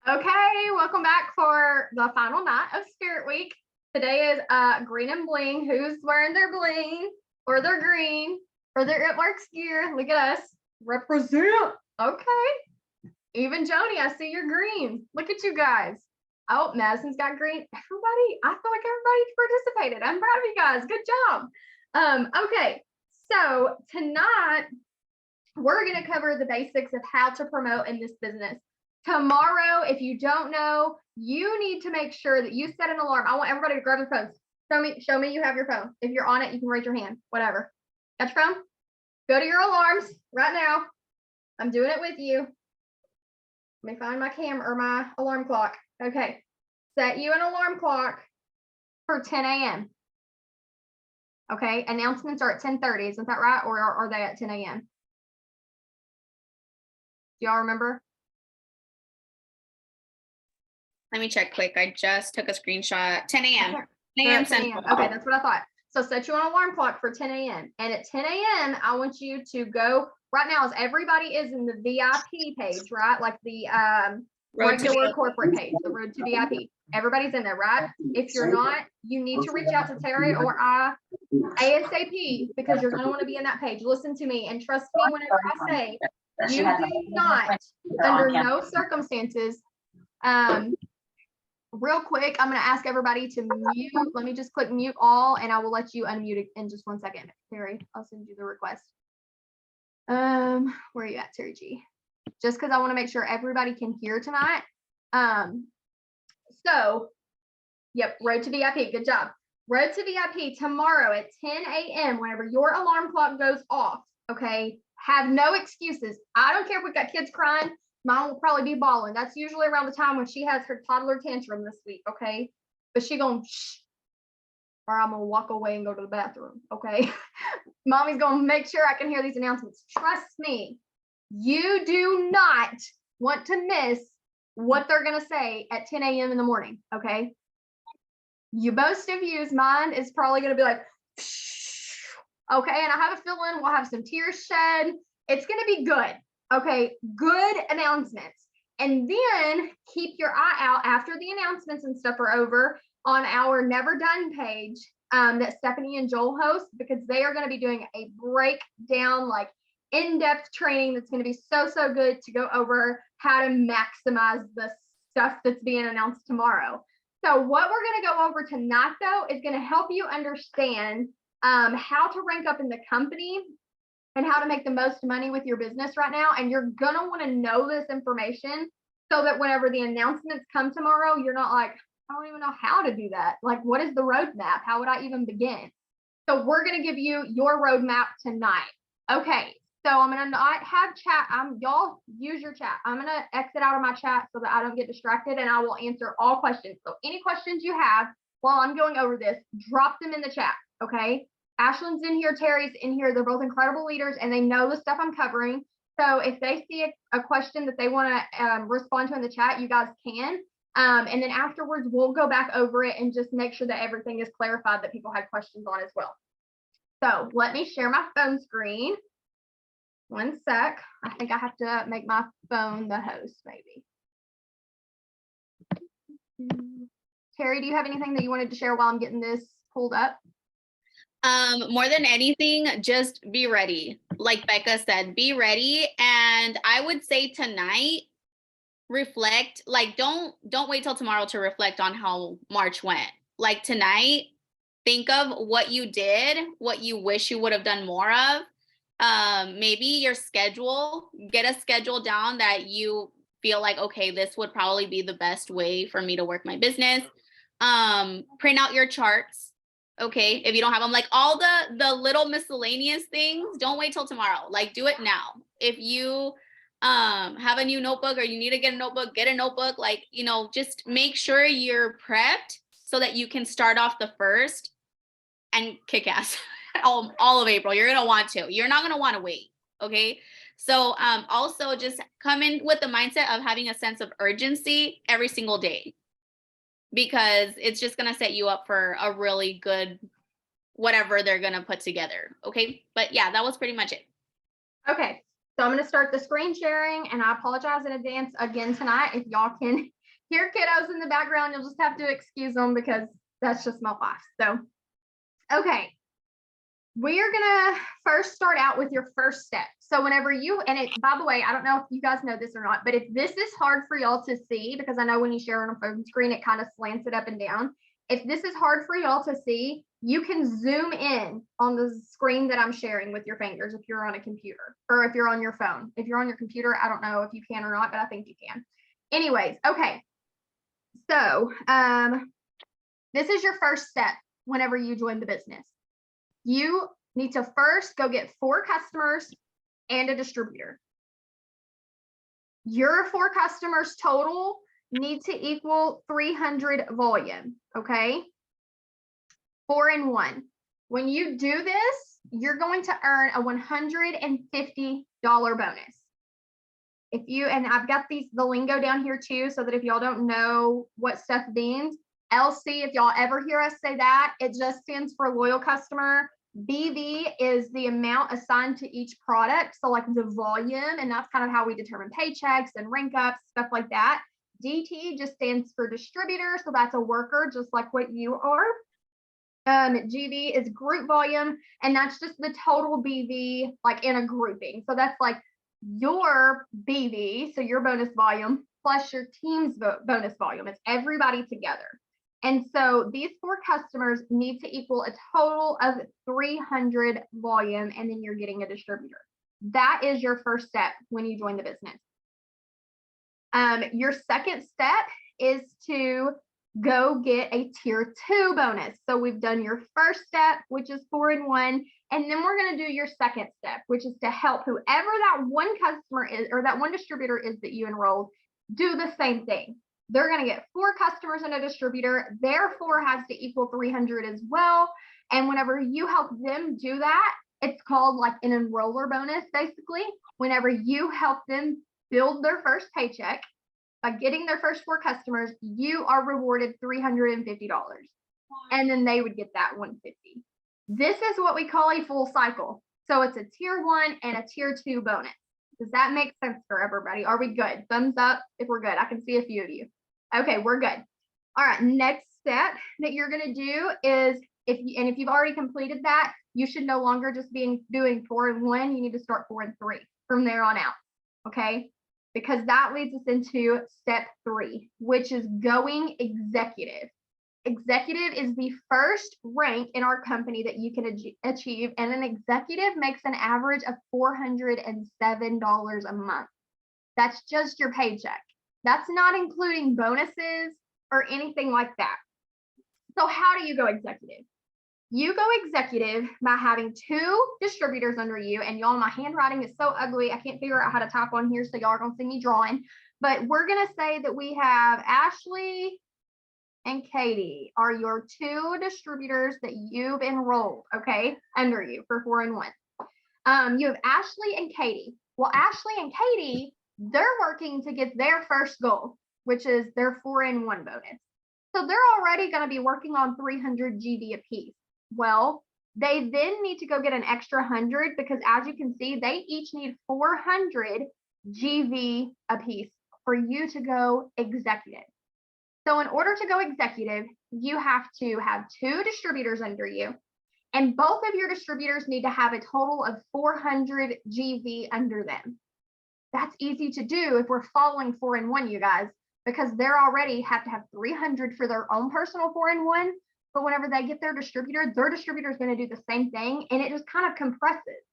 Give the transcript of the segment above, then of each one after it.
Okay, welcome back for the final night of Spirit Week. Today is green and bling. Who's wearing their bling or their green or their It Works gear? Look at us. Represent. Okay. Even Joni, I see your green. Look at you guys. Oh, Madison's got green. Everybody, I feel like everybody participated. I'm proud of you guys. Good job. Okay, so tonight we're going to cover the basics of how to promote in this business. Tomorrow, if you don't know, you need to make sure that you set an alarm. I want everybody to grab their phones. Show me you have your phone. If you're on it, you can raise your hand, whatever. Got your phone? Go to your alarms right now. I'm doing it with you. Let me find my camera or my alarm clock. Okay. Set you an alarm clock for 10 a.m. Okay. Announcements are at 10:30. Isn't that right? Or are they at 10 a.m.? Do y'all remember? Let me check quick. I just took a screenshot. 10 a.m. 10 a.m. Okay, that's what I thought. So set you an alarm clock for 10 a.m. And at 10 a.m., I want you to go right now as everybody is in the VIP page, right? Like the regular corporate page, the Road to VIP. Everybody's in there, right? If you're not, you need to reach out to Terry or I ASAP because you're going to want to be in that page. Listen to me and trust me whenever I say you do not, under no circumstances, real quick, I'm going to ask everybody to mute. Let me just click mute all, and I will let you unmute in just 1 second. Terry, I'll send you the request. Where are you at, Terry G? Just because I want to make sure everybody can hear tonight. So, yep, Road to VIP. Good job. Road to VIP tomorrow at 10 a.m. whenever your alarm clock goes off, okay? Have no excuses. I don't care if we've got kids crying. Mine will probably be bawling. That's usually around the time when she has her toddler tantrum this week, okay? But she gonna shh, or I'm gonna walk away and go to the bathroom, okay? Mommy's gonna make sure I can hear these announcements. Trust me, you do not want to miss what they're gonna say at 10 a.m. in the morning, okay? Most of you's mind is probably gonna be like, shh, okay? And I have a feeling we'll have some tears shed. It's gonna be good. Okay, good announcements. And then keep your eye out after the announcements and stuff are over on our Never Done page that Stephanie and Joel host, because they are going to be doing a breakdown, like in-depth training that's going to be so good to go over how to maximize the stuff that's being announced tomorrow. So what we're going to go over tonight, though, is going to help you understand how to rank up in the company and how to make the most money with your business right now. And you're gonna want to know this information so that whenever the announcements come tomorrow, you're not like, I don't even know how to do that. Like, what is the roadmap? How would I even begin? So we're gonna give you your roadmap tonight. Okay, so I'm gonna not have chat. Y'all use your chat. I'm gonna exit out of my chat so that I don't get distracted, and I will answer all questions. So any questions you have while I'm going over this, drop them in the chat, okay? Ashlyn's in here, Terry's in here. They're both incredible leaders and they know the stuff I'm covering. So if they see a question that they want to respond to in the chat, you guys can. And then afterwards, we'll go back over it and just make sure that everything is clarified that people had questions on as well. So let me share my phone screen. 1 sec. I think I have to make my phone the host, maybe. Terry, do you have anything that you wanted to share while I'm getting this pulled up? More than anything, just be ready. Like Becca said, be ready. And I would say tonight, reflect. Like, don't wait till tomorrow to reflect on how March went. Like tonight, think of what you did, what you wish you would have done more of. Maybe your schedule, get a schedule down that you feel like, okay, this would probably be the best way for me to work my business. Print out your charts. Okay, if you don't have them, like all the little miscellaneous things, don't wait till tomorrow. Like, do it now. If you have a new notebook or you need to get a notebook, get a notebook. Like, you know, just make sure you're prepped so that you can start off the first and kick ass all of April. You're gonna want to. You're not gonna want to wait. Okay. So also just come in with the mindset of having a sense of urgency every single day, because it's just going to set you up for a really good whatever they're going to put together. Okay. But yeah, that was pretty much it. Okay. So I'm going to start the screen sharing, and I apologize in advance again tonight if y'all can hear kiddos in the background. You'll just have to excuse them because that's just my life. So, okay. We are gonna first start out with your first step. So whenever you, and it, by the way, I don't know if you guys know this or not, but if this is hard for y'all to see, because I know when you share on a phone screen, it kind of slants it up and down. If this is hard for y'all to see, you can zoom in on the screen that I'm sharing with your fingers if you're on a computer or if you're on your phone. If you're on your computer, I don't know if you can or not, but I think you can. Anyways, okay. So this is your first step whenever you join the business. You need to first go get 4 customers and a distributor. Your 4 customers total need to equal 300 volume, okay? 4 and 1. When you do this, you're going to earn a $150 bonus. If you, and I've got the lingo down here too, so that if y'all don't know what stuff means, LC, if y'all ever hear us say that, it just stands for loyal customer. BV is the amount assigned to each product. So like the volume, and that's kind of how we determine paychecks and rank ups, stuff like that. DT just stands for distributor. So that's a worker, just like what you are. GV is group volume, and that's just the total BV like in a grouping. So that's like your BV, so your bonus volume, plus your team's bonus volume. It's everybody together. And so these 4 customers need to equal a total of 300 volume, and then you're getting a distributor. That is your first step when you join the business. Your second step is to go get a tier 2 bonus. So we've done your first step, which is 4 and 1. And then we're going to do your second step, which is to help whoever that one customer is or that one distributor is that you enrolled do the same thing. They're going to get 4 customers and a distributor. Their 4 has to equal 300 as well. And whenever you help them do that, it's called like an enroller bonus, basically. Whenever you help them build their first paycheck by getting their first 4 customers, you are rewarded $350. And then they would get that 150. This is what we call a full cycle. So it's a tier 1 and a tier 2 bonus. Does that make sense for everybody? Are we good? Thumbs up if we're good. I can see a few of you. Okay, we're good. All right, next step that you're going to do is if you've already completed that, you should no longer just be doing 4 and 1. You need to start 4 and 3 from there on out. Okay, because that leads us into step 3, which is going executive. Executive is the first rank in our company that you can achieve, and an executive makes an average of $407 a month. That's just your paycheck. That's not including bonuses or anything like that. So how do you go executive? You go executive by having 2 distributors under you, and y'all, my handwriting is so ugly, I can't figure out how to type on here, so y'all are gonna see me drawing. But we're gonna say that we have Ashley and Katie are your 2 distributors that you've enrolled, okay, under you for 4 and 1. You have Ashley and Katie. Well, Ashley and Katie, they're working to get their first goal, which is their 4 and 1 bonus. So they're already going to be working on 300 GV apiece. Well, they then need to go get an extra 100 because, as you can see, they each need 400 GV apiece for you to go executive. So in order to go executive, you have to have 2 distributors under you, and both of your distributors need to have a total of 400 GV under them. That's easy to do if we're following 4 and 1, you guys, because they're already have to have 300 for their own personal 4 and 1. But whenever they get their distributor is going to do the same thing, and it just kind of compresses.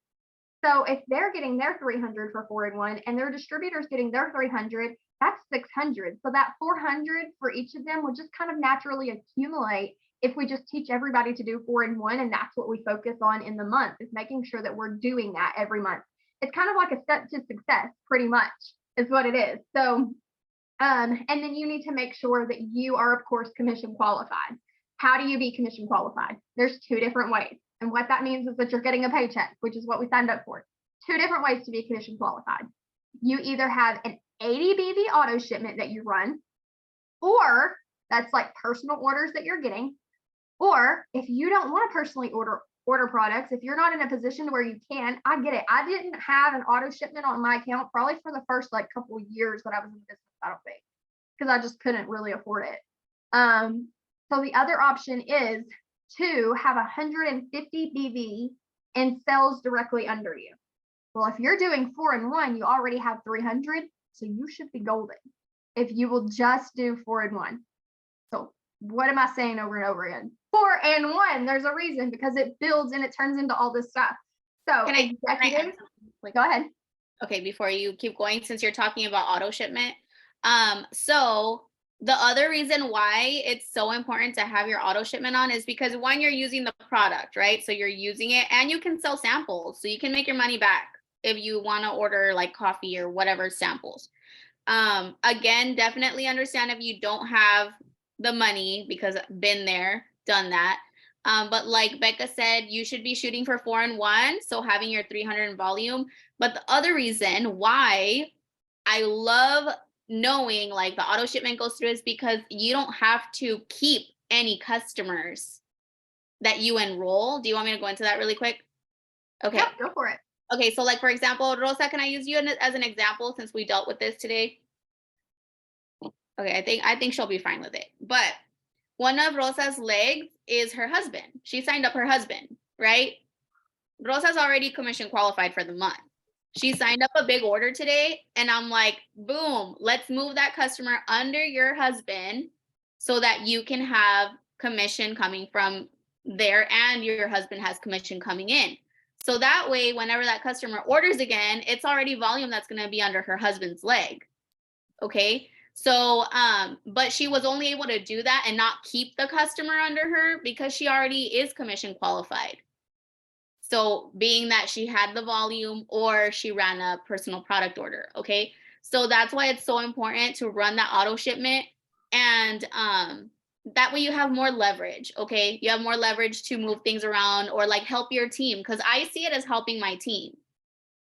So if they're getting their 300 for 4 and 1 and their distributor's getting their 300, that's 600. So that 400 for each of them will just kind of naturally accumulate if we just teach everybody to do 4 and 1, and that's what we focus on in the month, is making sure that we're doing that every month. It's kind of like a step to success, pretty much, is what it is. So, and then you need to make sure that you are, of course, commission qualified. How do you be commission qualified? There's 2 different ways. And what that means is that you're getting a paycheck, which is what we signed up for. 2 different ways to be commission qualified. You either have an 80 BV auto shipment that you run, or that's like personal orders that you're getting. Or if you don't want to personally order products, if you're not in a position where you can, I get it. I didn't have an auto shipment on my account probably for the first like couple of years that I was in business, I don't think. because I just couldn't really afford it. So the other option is to have 150 BV and cells directly under you. Well, if you're doing 4-in-1, you already have 300, so you should be golden if you will just do 4-in-1. So what am I saying over and over again? 4-in-1, there's a reason, because it builds and it turns into all this stuff. So Can I add executive, something? go ahead. Okay, before you keep going, since you're talking about auto shipment. So the other reason why it's so important to have your auto shipment on is because when you're using the product, right? So you're using it and you can sell samples. So you can make your money back if you want to order like coffee or whatever samples. Again, definitely understand if you don't have the money, because I've been there, done that. But like Becca said, you should be shooting for 4-in-1, so having your 300 in volume. But the other reason why I love knowing like the auto shipment goes through is because you don't have to keep any customers that you enroll. Do you want me to go into that really quick? Okay. Yep, go for it. Okay, so like for example, Rosa, can I use you as an example since we dealt with this today? Okay, I think she'll be fine with it. But one of Rosa's legs is her husband. She signed up her husband, right? Rosa's already commission qualified for the month. She signed up a big order today, and I'm like, boom, let's move that customer under your husband so that you can have commission coming from there and your husband has commission coming in. So that way, whenever that customer orders again, it's already volume that's going to be under her husband's leg. Okay. So, but she was only able to do that and not keep the customer under her because she already is commission qualified. So being that she had the volume or she ran a personal product order. Okay. So that's why it's so important to run that auto shipment. And that way you have more leverage. Okay. You have more leverage to move things around or like help your team. Cause I see it as helping my team.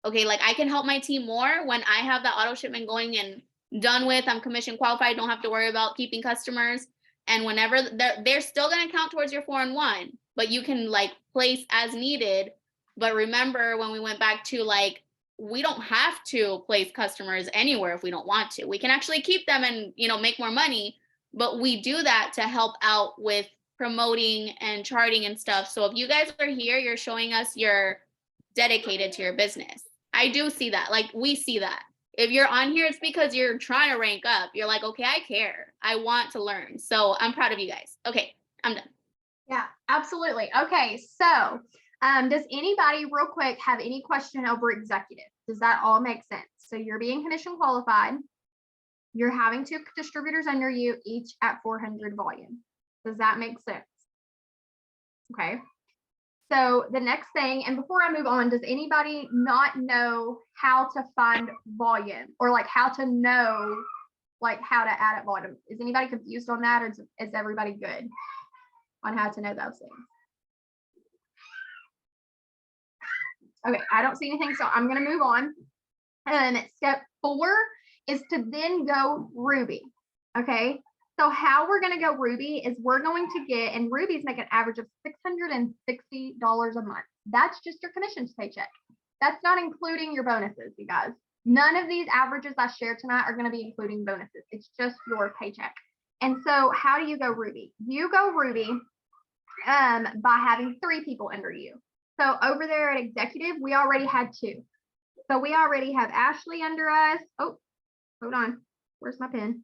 Okay. Like I can help my team more when I have that auto shipment going and done with, I'm commission qualified, don't have to worry about keeping customers. And whenever they're still going to count towards your 4-in-1, but you can like place as needed. But remember when we went back to like, we don't have to place customers anywhere if we don't want to. We can actually keep them and, you know, make more money, but we do that to help out with promoting and charting and stuff. So if you guys are here, you're showing us you're dedicated to your business. I do see that. Like we see that. If you're on here, it's because you're trying to rank up. You're like, okay, I care. I want to learn. So I'm proud of you guys. Okay, I'm done. Yeah, absolutely. Okay, so does anybody real quick have any question over executive? Does that all make sense? So you're being commission qualified. You're having 2 distributors under you, each at 400 volume. Does that make sense? Okay. So the next thing, and before I move on, does anybody not know how to find volume or like how to know like how to add up volume? Is anybody confused on that, or is everybody good on how to know those things? Okay, I don't see anything, so I'm going to move on. And step 4 is to then go Ruby. Okay, so how we're going to go Ruby is we're going to get, and Ruby's make an average of $660 a month. That's just your commissions paycheck. That's not including your bonuses, you guys. None of these averages I shared tonight are going to be including bonuses. It's just your paycheck. And so how do you go Ruby? You go Ruby by having 3 people under you. So over there at executive, we already had 2. So we already have Ashley under us. Oh, hold on. Where's my pen?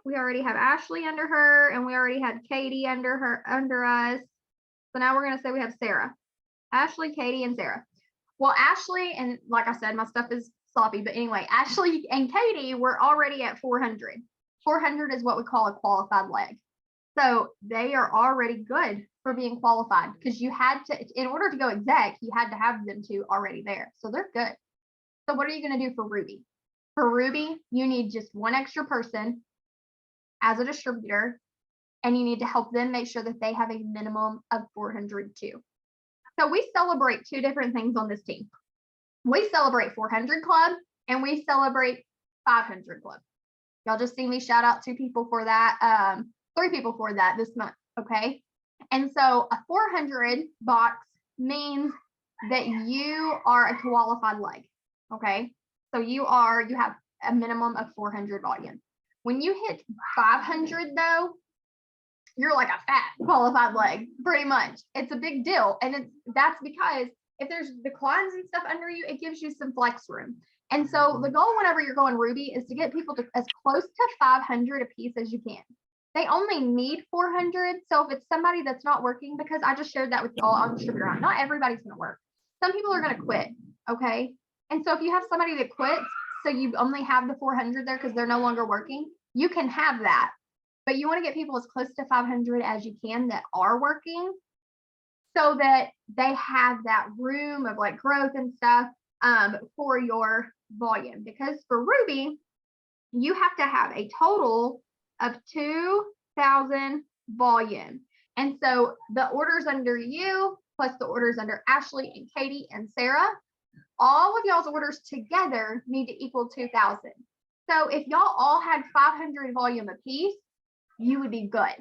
We already have Ashley under her, and we already had Katie under us. So now we're going to say we have Sarah. Ashley, Katie, and Sarah. Well, Ashley, and like I said, my stuff is sloppy, but anyway, Ashley and Katie were already at 400. 400 is what we call a qualified leg. So they are already good for being qualified because you had to, in order to go exec, you had to have them 2 already there. So they're good. So what are you going to do for Ruby? For Ruby, you need just 1 extra person as a distributor, and you need to help them make sure that they have a minimum of 400 too. So we celebrate 2 different things on this team. We celebrate 400 club and we celebrate 500 club. Y'all just see me shout out 2 people for that, 3 people for that this month, okay? And so a 400 box means that you are a qualified leg, okay? So you have a minimum of 400 volume. When you hit 500 though, you're like a fat qualified leg, pretty much. It's a big deal. And that's because if there's declines and stuff under you, it gives you some flex room. And so the goal whenever you're going Ruby is to get people to as close to 500 a piece as you can. They only need 400. So if it's somebody that's not working, because I just shared that with y'all on distributor, not everybody's going to work. Some people are going to quit. Okay. And so if you have somebody that quits, so you only have the 400 there because they're no longer working, you can have that. But you want to get people as close to 500 as you can that are working so that they have that room of like growth and stuff for your volume. Because for Ruby, you have to have a total of 2,000 volume. And so the orders under you, plus the orders under Ashley and Katie and Sarah, all of y'all's orders together need to equal 2,000. So if y'all all had 500 volume apiece, you would be good.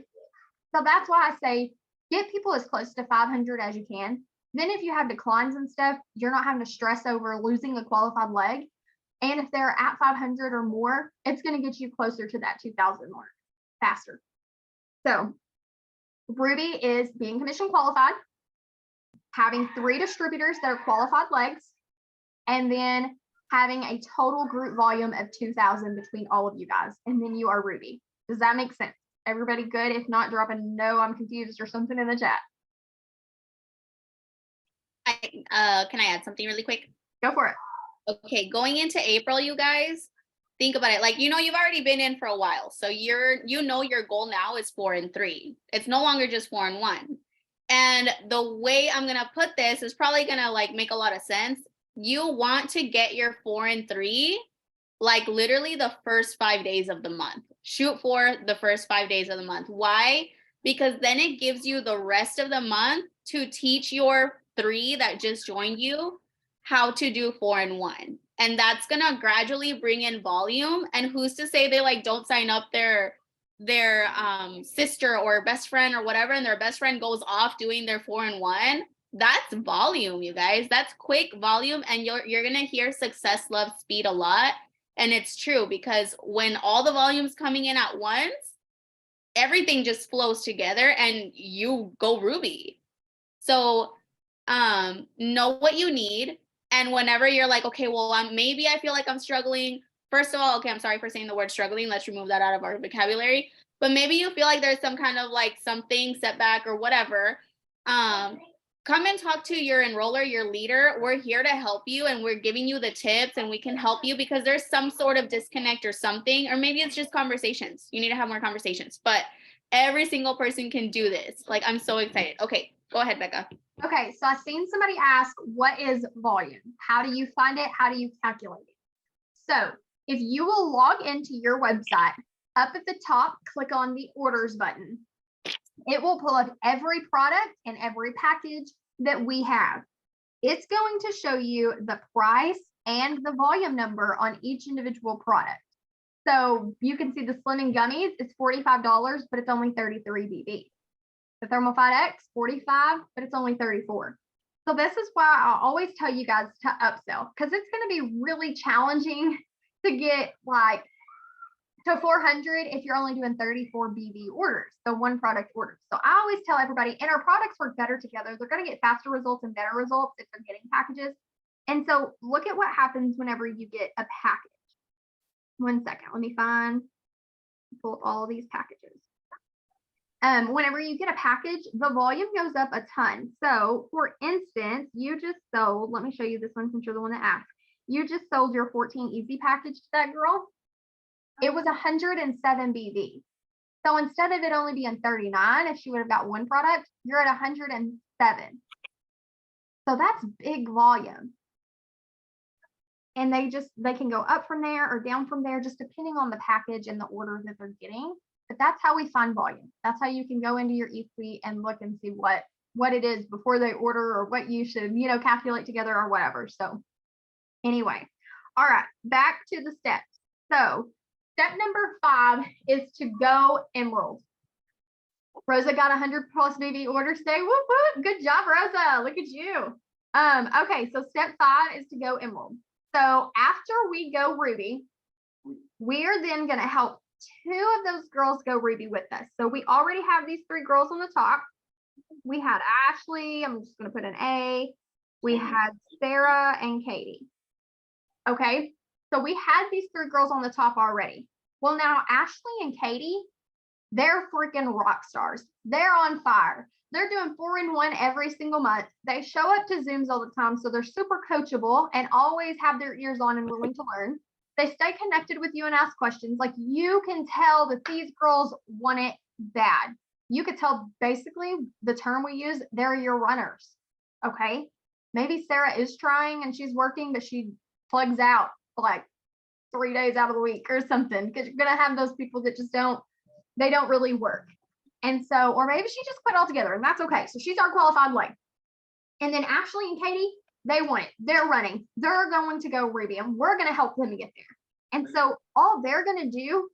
So that's why I say get people as close to 500 as you can. Then if you have declines and stuff, you're not having to stress over losing a qualified leg. And if they're at 500 or more, it's going to get you closer to that 2,000 mark faster. So Ruby is being commission qualified, having 3 distributors that are qualified legs, and then having a total group volume of 2,000 between all of you guys. And then you are Ruby. Does that make sense? Everybody good? If not, drop a no, I'm confused or something in the chat. Can I add something really quick? Go for it. Okay, going into April, you guys, think about it. Like, you've already been in for a while. So your goal now is 4 and 3. It's no longer just 4 and 1. And the way I'm going to put this is probably going to like make a lot of sense. You want to get your 4 and 3, like literally the first 5 days of the month. Shoot for the first 5 days of the month. Why? Because then it gives you the rest of the month to teach your 3 that just joined you how to do 4 and 1. And that's going to gradually bring in volume. And who's to say they like don't sign up their sister or best friend or whatever, and their best friend goes off doing their 4 and 1. That's volume, you guys. That's quick volume. And you're going to hear success loves speed a lot. And it's true, because when all the volume's coming in at once, everything just flows together and you go Ruby. So know what you need. And whenever you're like, okay, well, maybe I feel like I'm struggling. First of all, okay, I'm sorry for saying the word struggling. Let's remove that out of our vocabulary. But maybe you feel like there's some kind of like something setback or whatever. Come and talk to your enroller, your leader. We're here to help you, and we're giving you the tips, and we can help you because there's some sort of disconnect or something, or maybe it's just conversations. You need to have more conversations, but every single person can do this. Like, I'm so excited. Okay, go ahead, Becca. Okay, so I've seen somebody ask, what is volume? How do you find it? How do you calculate it? So if you will log into your website, up at the top, click on the orders button. It will pull up every product and every package that we have. It's going to show you the price and the volume number on each individual product. So you can see the Slimming Gummies, it's $45, but it's only 33 BB. The Thermofite X, 45, but it's only 34. So this is why I always tell you guys to upsell, because it's going to be really challenging to get like to 400 if you're only doing 34 BB orders, so one product orders. So I always tell everybody, and our products work better together. They're going to get faster results and better results if they're getting packages. And so look at what happens whenever you get a package. 1 second, let me pull up all of these packages. Whenever you get a package, the volume goes up a ton. So for instance, you just sold, let me show you this one since you're the one that asked. You just sold your 14 easy package to that girl. It was 107 BV. So instead of it only being 39, if she would have got one product, you're at 107. So that's big volume. And they can go up from there or down from there, just depending on the package and the order that they're getting. But that's how we find volume. That's how you can go into your eSuite and look and see what it is before they order, or what you should, calculate together or whatever. So anyway, all right, back to the steps. So step number 5 is to go Emerald. Rosa got 100+ BB orders today. Whoop, whoop. Good job, Rosa. Look at you. Okay, so step 5 is to go Emerald. So after we go Ruby, we're then going to help two of those girls go Ruby with us. So we already have these three girls on the top. We had Ashley, I'm just going to put an A. We had Sarah and Katie. Okay, so we had these three girls on the top already. Well, now Ashley and Katie, they're freaking rock stars. They're on fire. They're doing 4-in-1 every single month. They show up to Zooms all the time, so they're super coachable and always have their ears on and willing to learn. They stay connected with you and ask questions. Like, you can tell that these girls want it bad. You could tell, basically, the term we use, they're your runners. Okay, maybe Sarah is trying and she's working, but she plugs out for like 3 days out of the week or something, because you're gonna have those people that just don't really work. And so, or maybe she just quit altogether, and that's okay. So she's our qualified leg. And then Ashley and Katie, they want it. They're running. They're going to go Ruby, and we're going to help them get there. And so all they're going to do,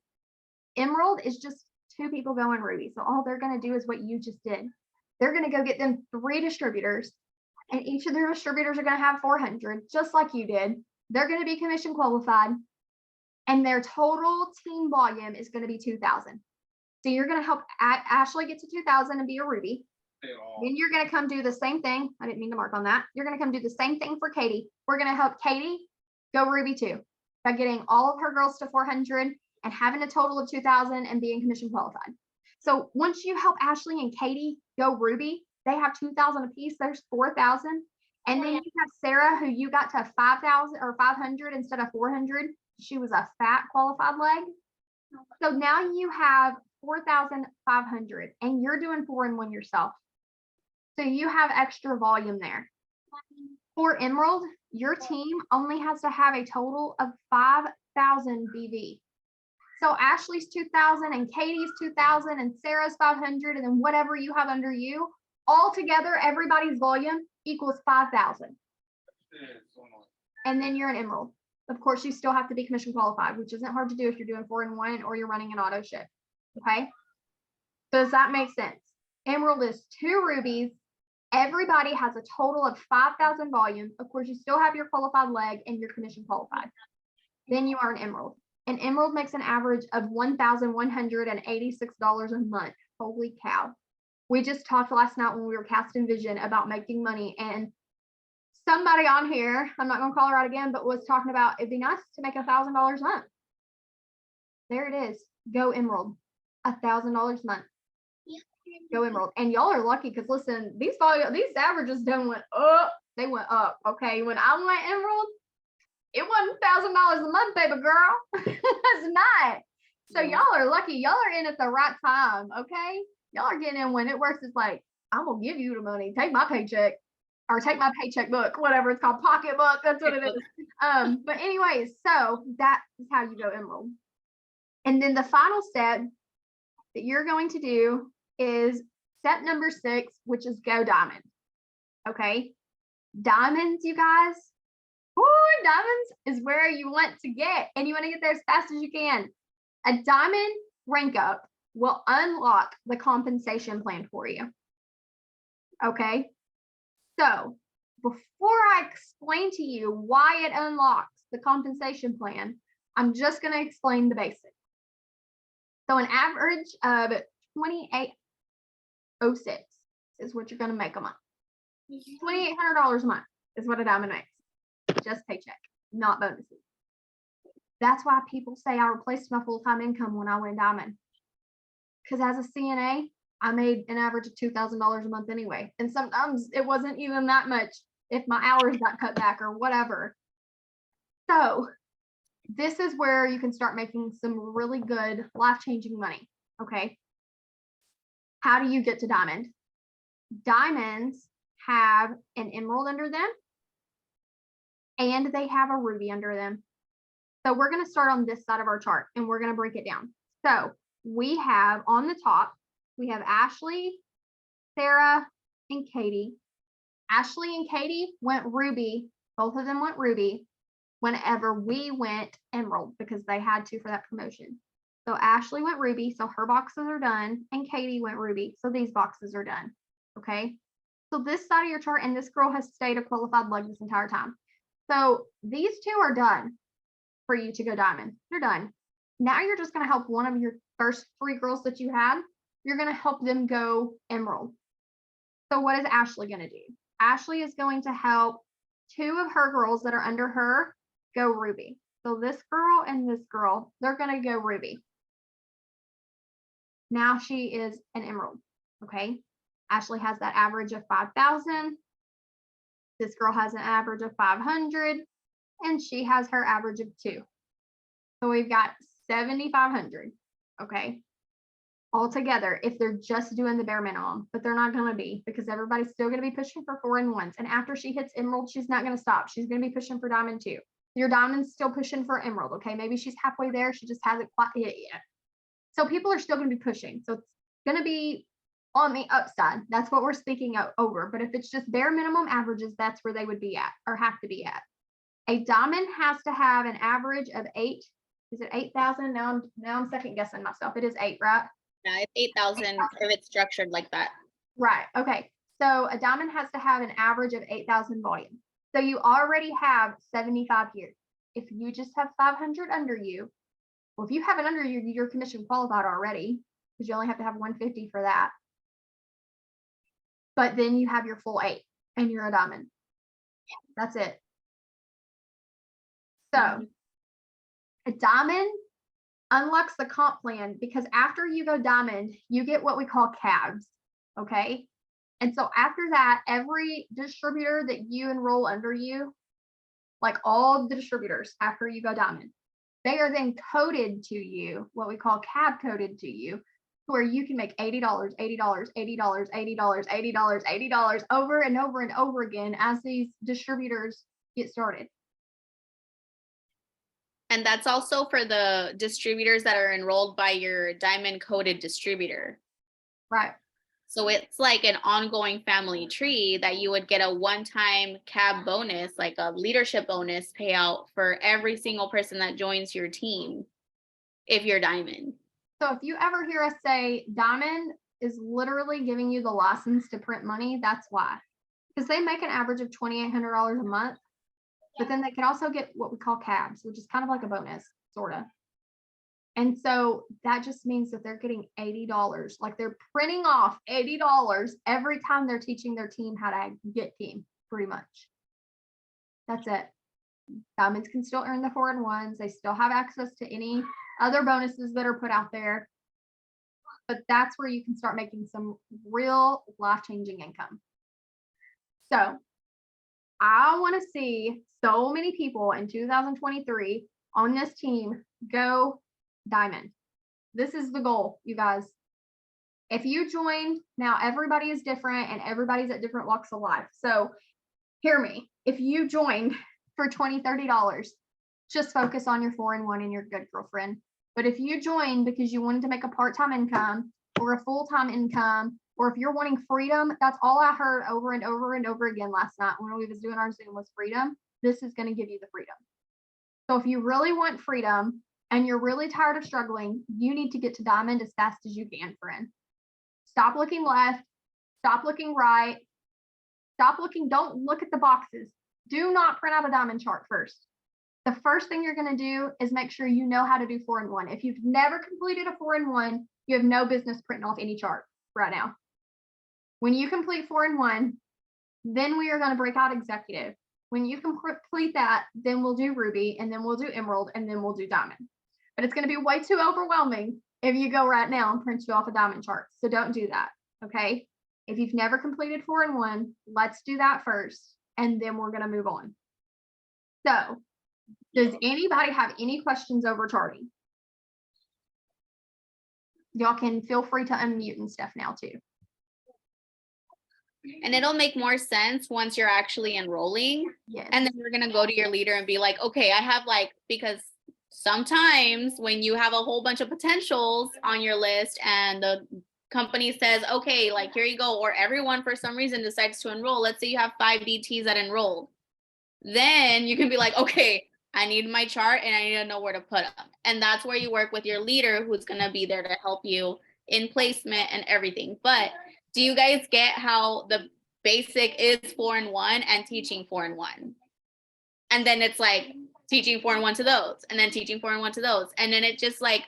Emerald, is just two people going Ruby. So all they're going to do is what you just did. They're going to go get them 3 distributors, and each of their distributors are going to have 400, just like you did. They're going to be commission qualified, and their total team volume is going to be 2,000. So you're going to help Ashley get to 2,000 and be a Ruby. Then you're going to come do the same thing. I didn't mean to mark on that. You're going to come do the same thing for Katie. We're going to help Katie go Ruby too, by getting all of her girls to 400 and having a total of 2,000 and being commission qualified. So once you help Ashley and Katie go Ruby, they have 2,000 apiece. There's 4,000. And then you have Sarah, who you got to 5,000 or 500 instead of 400. She was a fat qualified leg. So now you have 4,500, and you're doing 4-in-1 yourself. So you have extra volume there. For Emerald, your team only has to have a total of 5,000 BV. So Ashley's 2,000 and Katie's 2,000 and Sarah's 500, and then whatever you have under you, all together, everybody's volume equals 5,000. And then you're an Emerald. Of course, you still have to be commission qualified, which isn't hard to do if you're doing 4-in-1 or you're running an auto ship. Okay. Does that make sense? Emerald is 2 rubies. Everybody has a total of 5,000 volume. Of course, you still have your qualified leg and your commission qualified. Then you are an Emerald. An Emerald makes an average of $1,186 a month. Holy cow. We just talked last night when we were casting vision about making money, and somebody on here, I'm not going to call her out again, but was talking about it'd be nice to make $1,000 a month. There it is. Go Emerald. $1,000 a month. Go Emerald. And y'all are lucky, because listen, these averages don't went up. They went up. Okay. When I went Emerald, it wasn't $1,000 a month, baby girl. It's not. So y'all are lucky. Y'all are in at the right time. Okay. Y'all are getting in when it works. It's like, I'm gonna give you the money. Take my paycheck, or take my paycheck book, whatever it's called, pocketbook. That's what it is. But anyways, so that is how you go Emerald. And then the final step that you're going to do is step number 6, which is go Diamond. Okay. Diamonds, you guys. Ooh, diamonds is where you want to get, and you want to get there as fast as you can. A diamond rank up will unlock the compensation plan for you. Okay. So before I explain to you why it unlocks the compensation plan, I'm just going to explain the basics. So an average of $2,806 is what you're going to make a month. $2,800 a month is what a diamond makes. Just paycheck, not bonuses. That's why people say I replaced my full-time income when I went diamond. Because as a CNA, I made an average of $2,000 a month anyway. And sometimes it wasn't even that much if my hours got cut back or whatever. So this is where you can start making some really good life-changing money. Okay. How do you get to diamond? Diamonds have an emerald under them, and they have a ruby under them. So we're going to start on this side of our chart, and we're going to break it down. So we have on the top, we have Ashley, Sarah, and Katie. Ashley and Katie went ruby. Both of them went ruby whenever we went emerald, because they had to for that promotion. So Ashley went ruby, so her boxes are done, and Katie went ruby, so these boxes are done. Okay. So this side of your chart, and this girl has stayed a qualified leg this entire time. So these two are done for you to go diamond. They're done. Now you're just going to help one of your first 3 girls that you had. You're going to help them go emerald. So what is Ashley going to do? Ashley is going to help 2 of her girls that are under her go ruby. So this girl and this girl, they're going to go ruby. Now she is an emerald. Okay. Ashley has that average of 5,000. This girl has an average of 500, and she has her average of 2. So we've got 7,500. Okay. Altogether, if they're just doing the bare minimum, but they're not going to be, because everybody's still going to be pushing for 4 and 1s. And after she hits emerald, she's not going to stop. She's going to be pushing for diamond too. Your diamond's still pushing for emerald. Okay. Maybe she's halfway there. She just hasn't quite hit it yet. So people are still going to be pushing. So it's going to be on the upside. That's what we're speaking over. But if it's just bare minimum averages, that's where they would be at or have to be at. A diamond has to have an average of 8. Is it 8,000? Now I'm second guessing myself. It is 8, right? Yeah, it's 8,000 if it's structured like that. Right. Okay. So a diamond has to have an average of 8,000 volume. So you already have 75 here. If you just have 500 under you, well, if you have it under you, you're commission qualified already, because you only have to have 150 for that. But then you have your full 8 and you're a diamond. That's it. So a diamond unlocks the comp plan, because after you go diamond, you get what we call cabs. Okay. And so after that, every distributor that you enroll under you, like all the distributors after you go diamond, they are then coded to you, what we call cab coded to you, where you can make $80, $80, $80, $80, $80, $80 over and over and over again as these distributors get started. And that's also for the distributors that are enrolled by your diamond coded distributor. Right. So it's like an ongoing family tree that you would get a one-time cab bonus, like a leadership bonus payout for every single person that joins your team if you're diamond. So if you ever hear us say diamond is literally giving you the license to print money, that's why. Because they make an average of $2,800 a month, but then they can also get what we call cabs, which is kind of like a bonus, sort of. And so that just means that they're getting $80, like they're printing off $80 every time they're teaching their team how to get team, pretty much. That's it. Diamonds can still earn the 4 and 1s. They still have access to any other bonuses that are put out there. But that's where you can start making some real life-changing income. So I want to see so many people in 2023 on this team go diamond. This is the goal, you guys. If you joined, now everybody is different and everybody's at different walks of life. So hear me. If you joined for $20, $30, just focus on your 4 and 1 and your good girlfriend. But if you joined because you wanted to make a part-time income or a full-time income, or if you're wanting freedom, that's all I heard over and over and over again last night when we was doing our Zoom was freedom. This is going to give you the freedom. So if you really want freedom and you're really tired of struggling, you need to get to diamond as fast as you can, friend. Stop looking left. Stop looking right. Stop looking. Don't look at the boxes. Do not print out a diamond chart first. The first thing you're going to do is make sure you know how to do 4 and 1. If you've never completed a 4 and 1, you have no business printing off any chart right now. When you complete 4 and 1, then we are going to break out executive. When you complete that, then we'll do ruby, and then we'll do emerald, and then we'll do diamond. But it's going to be way too overwhelming if you go right now and print you off a diamond chart. So don't do that. Okay. If you've never completed 4 and 1, let's do that first, and then we're going to move on. So does anybody have any questions over charting? Y'all can feel free to unmute and stuff now too. And it'll make more sense once you're actually enrolling. Yes. And then you're going to go to your leader and be like, okay, I have because sometimes when you have a whole bunch of potentials on your list and the company says, okay, here you go, or everyone for some reason decides to enroll. Let's say you have 5 DTs that enrolled. Then you can be like, okay, I need my chart and I need to know where to put them. And that's where you work with your leader who's going to be there to help you in placement and everything. But do you guys get how the basic is 4 and 1 and teaching 4 and 1? And then it's teaching 4-in-1 to those, and then teaching 4-in-1 to those. And then it just like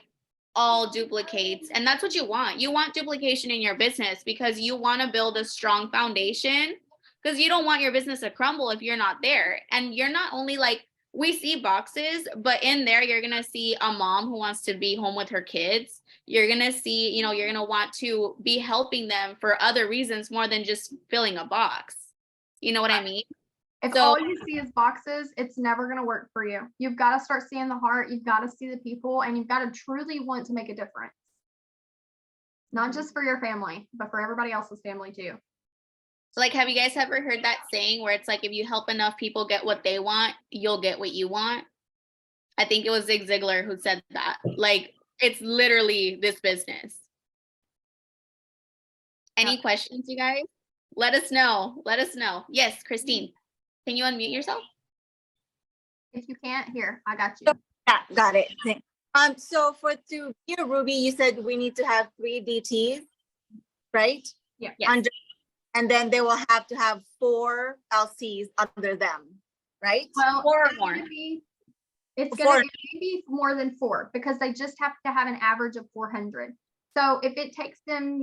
all duplicates. And that's what you want. You want duplication in your business because you want to build a strong foundation, because you don't want your business to crumble if you're not there. And you're not only like, we see boxes, but in there, you're going to see a mom who wants to be home with her kids. You're going to see, you know, you're going to want to be helping them for other reasons more than just filling a box. You know what I mean? If So- all you see is boxes, it's never going to work for you. You've got to start seeing the heart. You've got to see the people, and you've got to truly want to make a difference. Not just for your family, but for everybody else's family too. Like, have you guys ever heard that saying where it's like, if you help enough people get what they want, you'll get what you want? I think it was Zig Ziglar who said that. Like, it's literally this business. Any questions, you guys? Let us know. Let us know. Yes, Christine, can you unmute yourself? If you can't, here, I got you. Yeah, got it. Thanks. So to be a Ruby, you said we need to have 3 DTs, right? Yeah. Yes. And then they will have to have 4 LCs under them, right? Well, 4 or it's more. gonna be- It's Four. gonna be more than 4, because they just have to have an average of 400. So if it takes them,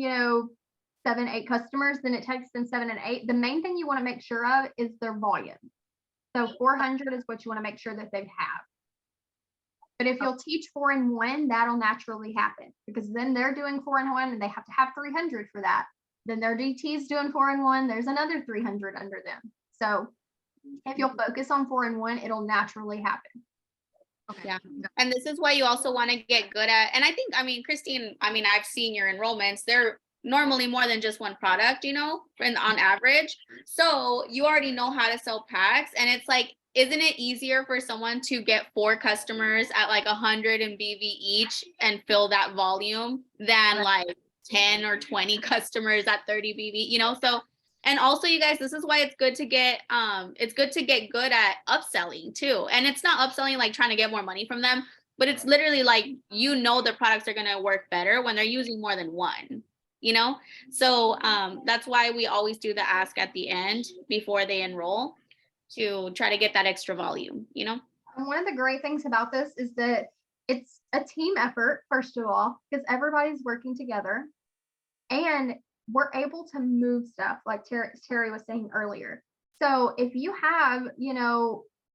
7, 8 customers, then it takes them 7 and 8. The main thing you want to make sure of is their volume. So 400 is what you want to make sure that they have. But if you'll teach 4-in-1, that'll naturally happen, because then they're doing 4-in-1 and they have to have 300 for that. Then their DT's doing 4-in-1, there's another 300 under them. So if you'll focus on 4-in-1, it'll naturally happen. Okay. Yeah. And this is why you also want to get good at, and I think, Christine, I've seen your enrollments. They're normally more than just one product, on average. So you already know how to sell packs. And it's like, isn't it easier for someone to get 4 customers at like 100 in BV each and fill that volume than like 10 or 20 customers at 30 BV, So, and also you guys, this is why it's good to get good at upselling too. And it's not upselling like trying to get more money from them, but it's literally like, the products are going to work better when they're using more than one, So that's why we always do the ask at the end before they enroll, to try to get that extra volume, And one of the great things about this is that it's a team effort, first of all, because everybody's working together, and we're able to move stuff like Terry was saying earlier. So if you have,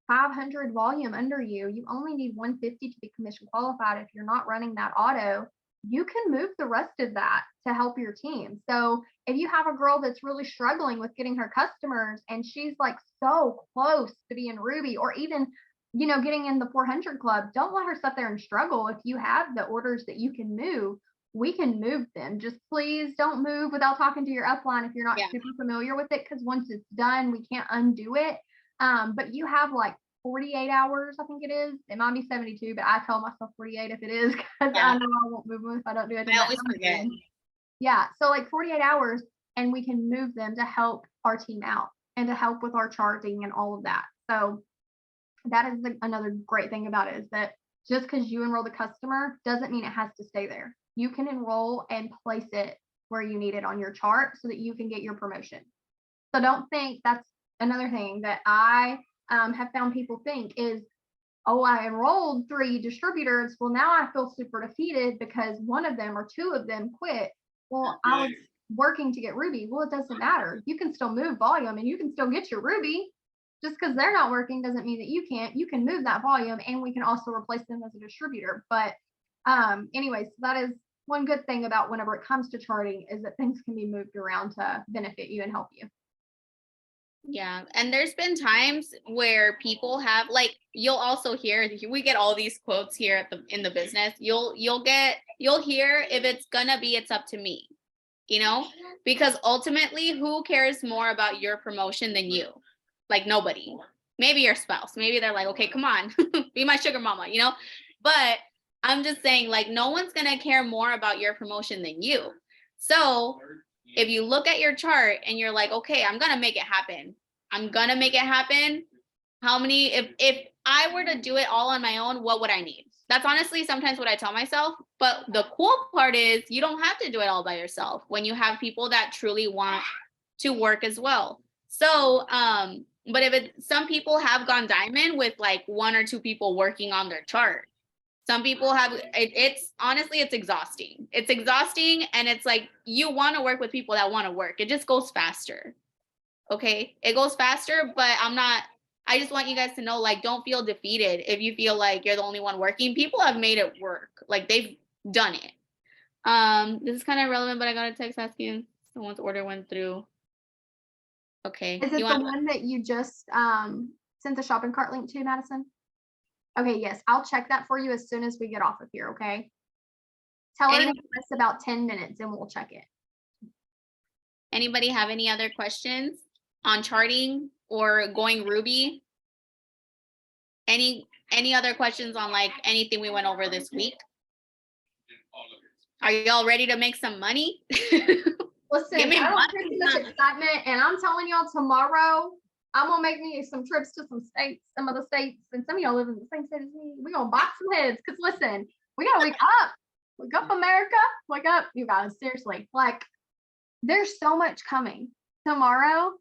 500 volume under you, you only need 150 to be commission qualified. If you're not running that auto, you can move the rest of that to help your team. So if you have a girl that's really struggling with getting her customers and she's like so close to being Ruby, or even, getting in the 400 club, don't let her sit there and struggle. If you have the orders that you can move, we can move them. Just please don't move without talking to your upline if you're not super familiar with it, because once it's done, we can't undo it. But you have like 48 hours, I think it is. It might be 72, but I tell myself 48 if it is, because I know I won't move them if I don't do it. I always forget. Yeah, so like 48 hours, and we can move them to help our team out and to help with our charting and all of that. So that is another great thing about it, is that just because you enroll the customer doesn't mean it has to stay there. You can enroll and place it where you need it on your chart so that you can get your promotion. So don't think, that's another thing that I have found people think is, oh, I enrolled 3 distributors. Well, now I feel super defeated because one of them or 2 of them quit. Well, I was working to get Ruby. Well, it doesn't matter. You can still move volume and you can still get your Ruby. Just because they're not working doesn't mean that you can't. You can move that volume, and we can also replace them as a distributor. But anyways, that is one good thing about whenever it comes to charting, is that things can be moved around to benefit you and help you. Yeah. And there's been times where people have, like, you'll also hear, we get all these quotes here in the business. You'll hear, if it's gonna be, it's up to me, because ultimately, who cares more about your promotion than you? Like, nobody. Maybe your spouse. Maybe they're like, okay, come on, be my sugar mama, But I'm just saying, like, no one's going to care more about your promotion than you. So if you look at your chart and you're like, okay, I'm going to make it happen. How many, if I were to do it all on my own, what would I need? That's honestly sometimes what I tell myself. But the cool part is you don't have to do it all by yourself when you have people that truly want to work as well. So But if some people have gone diamond with like 1 or 2 people working on their chart. Some people have it's honestly it's exhausting. It's exhausting, and it's like you want to work with people that want to work. It just goes faster. Okay? It goes faster, but I just want you guys to know, like, don't feel defeated if you feel like you're the only one working. People have made it work. Like, they've done it. This is kind of relevant, but I got a text asking someone's order went through. Okay. Is it the one that you just sent the shopping cart link to, Madison? Okay, yes, I'll check that for you as soon as we get off of here, okay? Tell her to Anyone- give us about 10 minutes and we'll check it. Anybody have any other questions on charting or going Ruby? Any other questions on like anything we went over this week? Are y'all ready to make some money? Listen, Give me I don't one hear too much month. excitement, and I'm telling y'all tomorrow, I'm gonna make me some trips to some states, some other states, and some of y'all live in the same state as me. We're gonna box some heads, because listen, we gotta wake up. Wake up, America. Wake up, you guys. Seriously. Like, there's so much coming tomorrow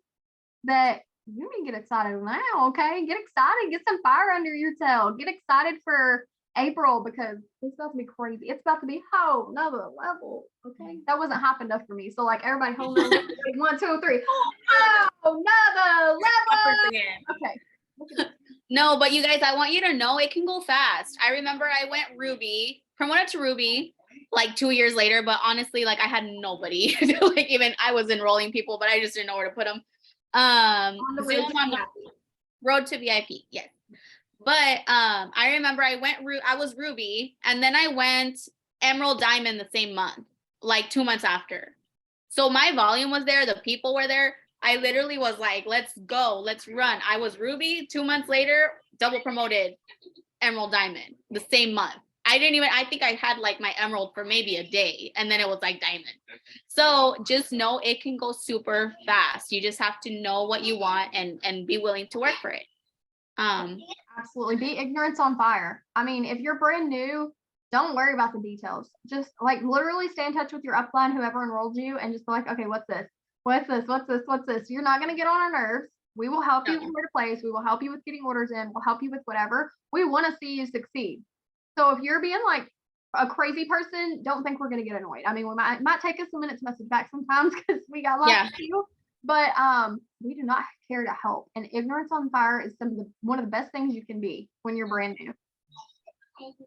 that you need to get excited now, okay? Get excited, get some fire under your tail. Get excited for April, because it's about to be crazy. It's about to be whole another level. Okay. That wasn't hot enough for me. So like everybody hold on. 1, 2, 3. Oh, another level. Okay. No, but you guys, I want you to know it can go fast. I remember I went Ruby, promoted to Ruby like 2 years later, but honestly, like I had nobody. Like even I was enrolling people, but I just didn't know where to put them. On the road Zoom to on the VIP. road to VIP, yes. But I remember I was Ruby, and then I went Emerald Diamond the same month, like 2 months after. So my volume was there, the people were there. I literally was like, let's go, let's run. I was Ruby, 2 months later, double promoted Emerald Diamond the same month. I think I had like my Emerald for maybe a day, and then it was like Diamond. So just know it can go super fast. You just have to know what you want and be willing to work for it. Absolutely. Be ignorance on fire. I mean, if you're brand new, don't worry about the details. Just like literally stay in touch with your upline, whoever enrolled you, and just be like, okay, what's this? What's this? What's this? What's this? You're not going to get on our nerves. We will help you with where to place. We will help you with getting orders in. We'll help you with whatever. We want to see you succeed. So if you're being like a crazy person, don't think we're going to get annoyed. I mean, we might take us a minute to message back sometimes because we got lots to do. But we do not care to help. And ignorance on fire is one of the best things you can be when you're brand new.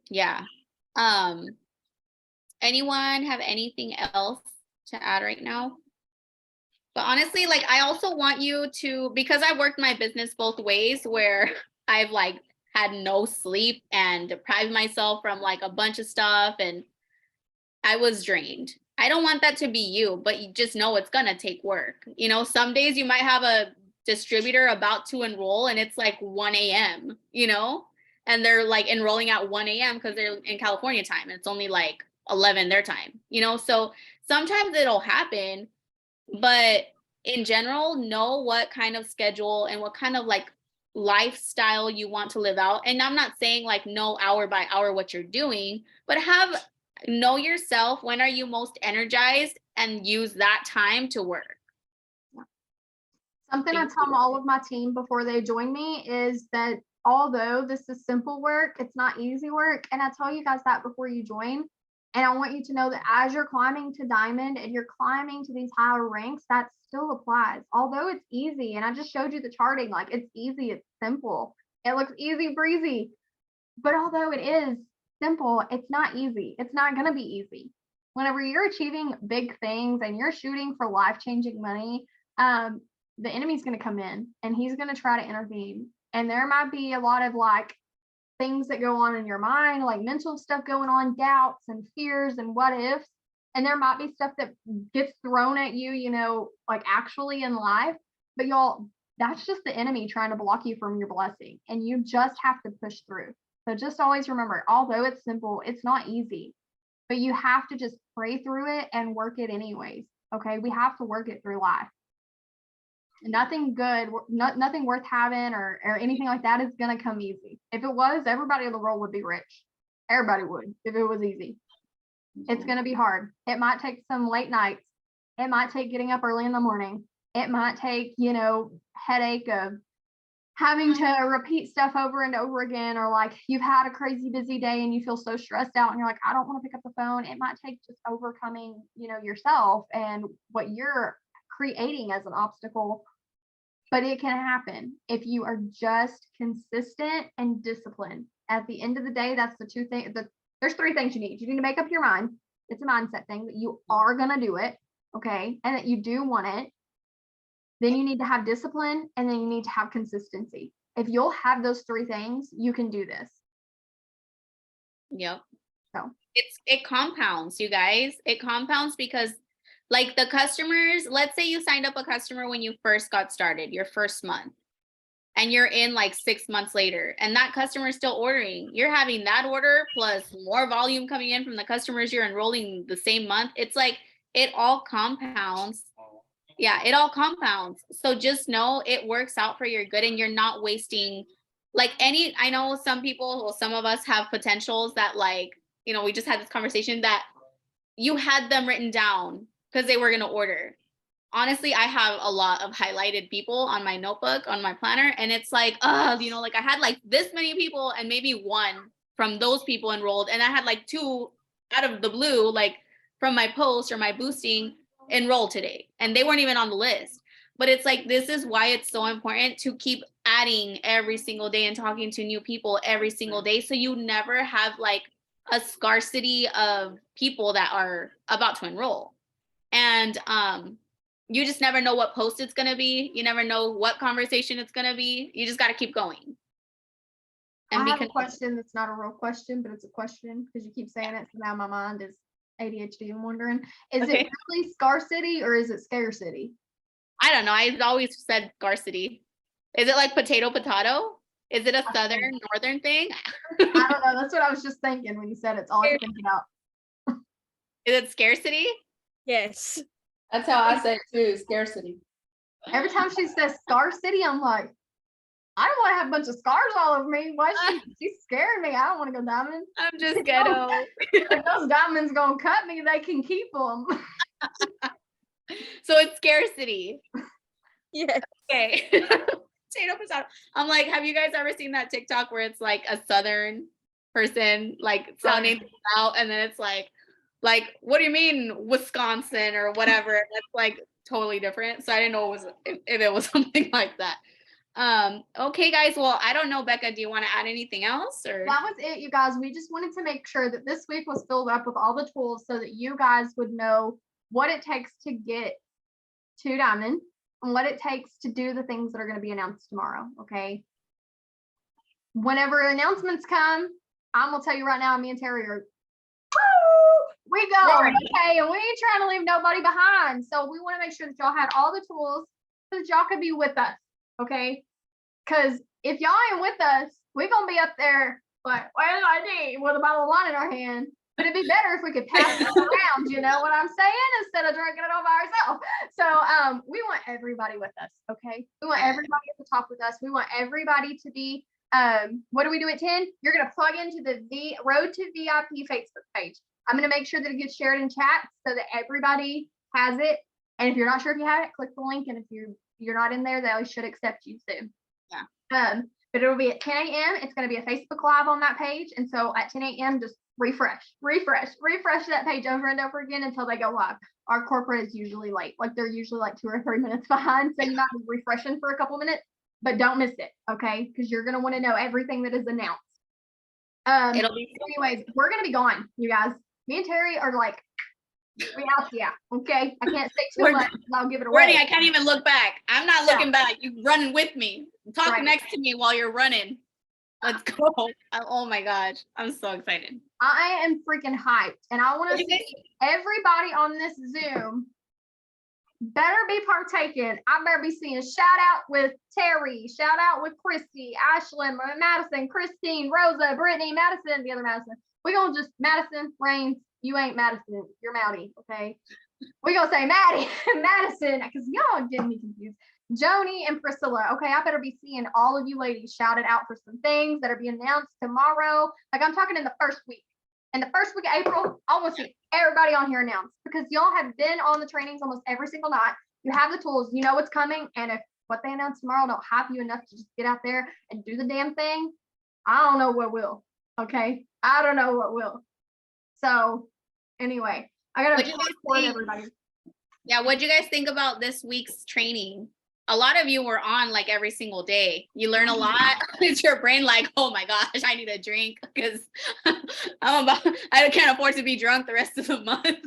Yeah. Anyone have anything else to add right now? But honestly, like I also want you to, because I worked my business both ways, where I've like had no sleep and deprived myself from like a bunch of stuff, and I was drained. I don't want that to be you, but you just know it's gonna take work. You know, some days you might have a distributor about to enroll and it's like 1 a.m., you know, and they're like enrolling at 1 a.m. because they're in California time and it's only like 11 their time, you know. So sometimes it'll happen, but in general, know what kind of schedule and what kind of like lifestyle you want to live out. And I'm not saying like know hour by hour what you're doing, but know yourself. When are you most energized, and use that time to work. Something I tell all of my team before they join me is that although this is simple work, it's not easy work. And I tell you guys that before you join. And I want you to know that as you're climbing to diamond and you're climbing to these higher ranks, that still applies. Although it's easy, and I just showed you the charting, like it's easy, it's simple. It looks easy breezy. But although it is simple, it's not easy. It's not going to be easy. Whenever you're achieving big things and you're shooting for life-changing money, the enemy's going to come in and he's going to try to intervene. And there might be a lot of like things that go on in your mind, like mental stuff going on, doubts and fears and what ifs. And there might be stuff that gets thrown at you, you know, like actually in life. But y'all, that's just the enemy trying to block you from your blessing. And you just have to push through. So just always remember, although it's simple, it's not easy, but you have to just pray through it and work it anyways. Okay. We have to work it through life. Nothing good, nothing worth having or anything like that is going to come easy. If it was, everybody in the world would be rich. Everybody would, if it was easy. It's going to be hard. It might take some late nights. It might take getting up early in the morning. It might take, you know, headache of having to repeat stuff over and over again, or like you've had a crazy busy day and you feel so stressed out and you're like, I don't want to pick up the phone. It might take just overcoming, yourself and what you're creating as an obstacle, but it can happen if you are just consistent and disciplined. At the end of the day, that's the two things. There's three things you need. You need to make up your mind. It's a mindset thing that you are going to do it. Okay. And that you do want it. Then you need to have discipline, and then you need to have consistency. If you'll have those three things, you can do this. Yep. So It compounds, you guys. It compounds because like the customers, let's say you signed up a customer when you first got started, your first month, and you're in like 6 months later, and that customer is still ordering. You're having that order plus more volume coming in from the customers you're enrolling the same month. It's like it all compounds. Yeah, it all compounds. So just know it works out for your good, and you're not wasting I know some people, well, some of us have potentials that we just had this conversation that you had them written down because they were going to order. Honestly, I have a lot of highlighted people on my notebook, on my planner, and it's like, I had like this many people and maybe one from those people enrolled. And I had like 2 out of the blue, like from my post or my boosting, enrolled today, and they weren't even on the list. But it's like, this is why it's so important to keep adding every single day and talking to new people every single day, so you never have like a scarcity of people that are about to enroll. And you just never know what post it's going to be. You never know what conversation it's going to be. You just got to keep going. And I have a question that's not a real question, but it's a question because you keep saying it, so now my mind is ADHD. I'm wondering, is it really scarcity or is it scarcity? I don't know. I've always said scarcity. Is it like potato? Is it a southern northern thing? I don't know. That's what I was just thinking when you said it's all I could think about. Is it scarcity? Yes. That's how I say it too, scarcity. Every time she says scarcity, I'm like, I don't want to have a bunch of scars all over me. Why is she's scaring me? I don't want to go diamond. I'm just ghetto. If those diamonds gonna cut me, they can keep them. So it's scarcity. Yes. Okay. Potato. I'm like, have you guys ever seen that TikTok where it's like a southern person like sounding out, and then it's like, what do you mean Wisconsin or whatever? That's like totally different. So I didn't know if it was something like that. Okay, guys. Well, I don't know, Becca, do you want to add anything else? Or that was it, you guys. We just wanted to make sure that this week was filled up with all the tools so that you guys would know what it takes to get to diamond and what it takes to do the things that are going to be announced tomorrow. Okay. Whenever announcements come, I'm gonna tell you right now, me and Terry are we go, okay, and we ain't trying to leave nobody behind. So we want to make sure that y'all had all the tools so that y'all could be with us, okay? Because if y'all ain't with us, we're gonna be up there like, where's ID with a bottle of wine in our hand. But it'd be better if we could pass it around, you know what I'm saying, instead of drinking it all by ourselves. So we want everybody with us, okay? We want everybody at the top with us. We want everybody to be what do we do at 10? You're gonna plug into the Road to VIP Facebook page. I'm going to make sure that it gets shared in chat so that everybody has it. And if you're not sure if you have it, click the link. And if you're not in there, they should accept you soon. Yeah. But it'll be at 10 a.m. It's going to be a Facebook Live on that page. And so at 10 a.m., just refresh that page over and over again until they go live. Our corporate is usually late. Like they're usually like 2 or 3 minutes behind. So you might be refreshing for a couple minutes, but don't miss it. Okay. Because you're going to want to know everything that is announced. Anyways, we're going to be gone, you guys. Me and Terry are like, we out, yeah. Okay, I can't say too much. I'll give it away. Brittany, I can't even look back. I'm not looking back. You running with me. Talk next to me while you're running. Let's go. Oh my gosh, I'm so excited. I am freaking hyped, and I want to see everybody on this Zoom better be partaking. I better be seeing shout out with Terry, shout out with Christy, Ashlyn, Madison, Christine, Rosa, Brittany, Madison, the other Madison. We're going to just, Madison, Rains, you ain't Madison, you're Mouty, okay? We're going to say Maddie, Madison, because y'all getting me confused. Joni and Priscilla, okay, I better be seeing all of you ladies shouted out for some things that are being announced tomorrow. Like I'm talking in the first week. In the first week of April, I want to see everybody on here announced because y'all have been on the trainings almost every single night. You have the tools, you know what's coming. And if what they announce tomorrow don't hype you enough to just get out there and do the damn thing, I don't know what will. Okay. I don't know what will. So anyway, I gotta What'd you guys support think? everybody. Yeah, what'd you guys think about this week's training? A lot of you were on like every single day. You learn a lot. It's your brain like, oh my gosh, I need a drink because I can't afford to be drunk the rest of the month.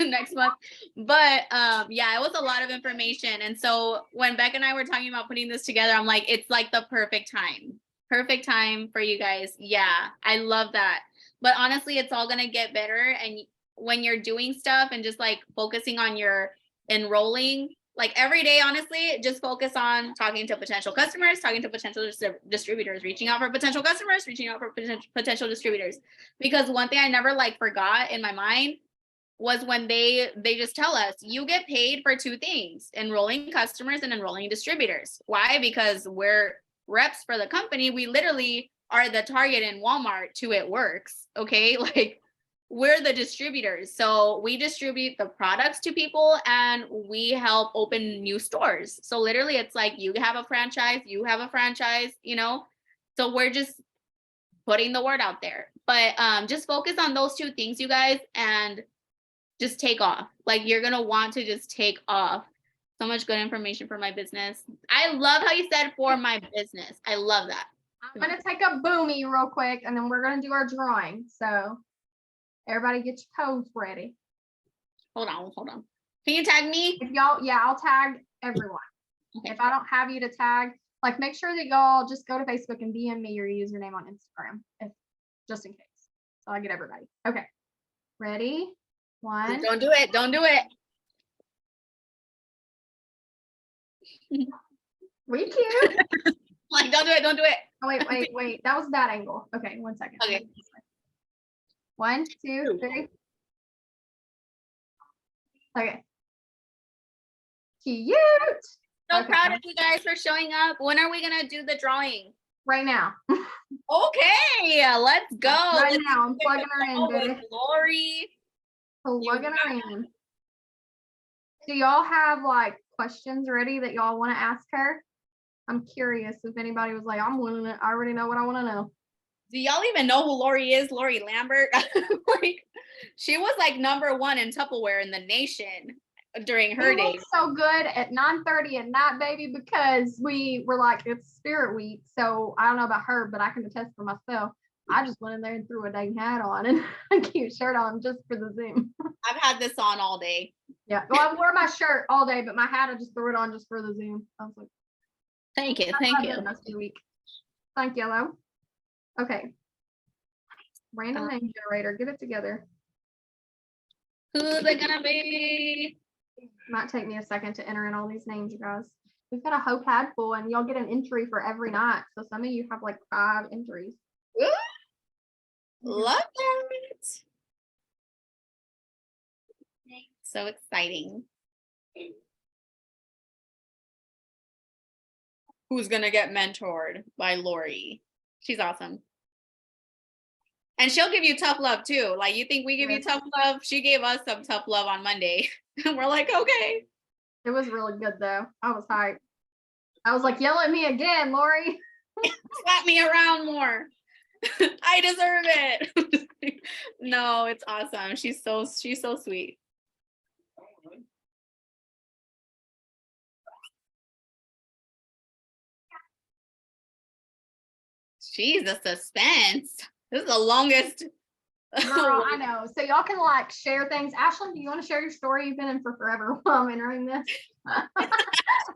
Next month. But yeah, it was a lot of information. And so when Beck and I were talking about putting this together, I'm like, it's like the perfect time. Perfect time for you guys. Yeah, I love that. But honestly, it's all gonna get better. And when you're doing stuff and just like focusing on your enrolling, like every day, honestly, just focus on talking to potential customers, talking to potential distributors, reaching out for potential customers, reaching out for potential distributors. Because one thing I never like forgot in my mind was when they just tell us you get paid for two things: enrolling customers and enrolling distributors. Why? Because we're reps for the company. We literally are the Target in Walmart to It Works. Okay. Like we're the distributors. So we distribute the products to people and we help open new stores. So literally it's like you have a franchise, you have a franchise, you know? So we're just putting the word out there. But just focus on those two things, you guys, and just take off. Like you're gonna want to just take off. So much good information for my business. I love how you said for my business. I love that. I'm gonna take a boomy real quick and then we're gonna do our drawing. So everybody get your codes ready. Hold on. Can you tag me? If y'all, yeah, I'll tag everyone. Okay. If I don't have you to tag, like make sure that y'all just go to Facebook and DM me your username on Instagram, if just in case. So I get everybody. Okay. Ready? One. Don't do it. Don't do it. We cute. Like, don't do it. Don't do it. Oh, wait. That was a bad angle. Okay, 1 second. Okay. 1, 2, 3. Okay. Cute. So Okay. proud of you guys for showing up. When are we gonna do the drawing? Right now. Okay, let's go. Right Let's now. I'm plugging her in, go with baby. Lori. Plugging her in. Do y'all have like questions ready that y'all want to ask her? I'm curious if anybody was like, I'm willing to, I already know what I want to know. Do y'all even know who Lori is? Lori Lambert. Like, she was like #1 in Tupperware in the nation during her We days. look so good at 9:30 at night, baby, because we were like, it's Spirit Week. So I don't know about her, but I can attest for myself. I just went in there and threw a dang hat on and a cute shirt on just for the Zoom. I've had this on all day. Yeah. Well, I wore my shirt all day, but my hat, I just threw it on just for the Zoom. I was like, Thank you. that's Thank my you. business this week. Thank you, Lo. Okay. Random name generator. Get it together. Who's it gonna be? Might take me a second to enter in all these names, you guys. We've got a whole pad full and y'all get an entry for every night. So some of you have like 5 entries. Ooh, love it. So exciting. Who's gonna get mentored by Lori? She's awesome. And she'll give you tough love too. Like you think we give you Yes. tough love? She gave us some tough love on Monday. And we're like, okay. It was really good though. I was hyped. I was like, yell at me again, Lori. Slap me around more. I deserve it. No, it's awesome. She's so sweet. Jeez, the suspense. This is the longest. Girl, I know. So y'all can like share things. Ashlyn, do you want to share your story? You've been in for forever while I'm entering this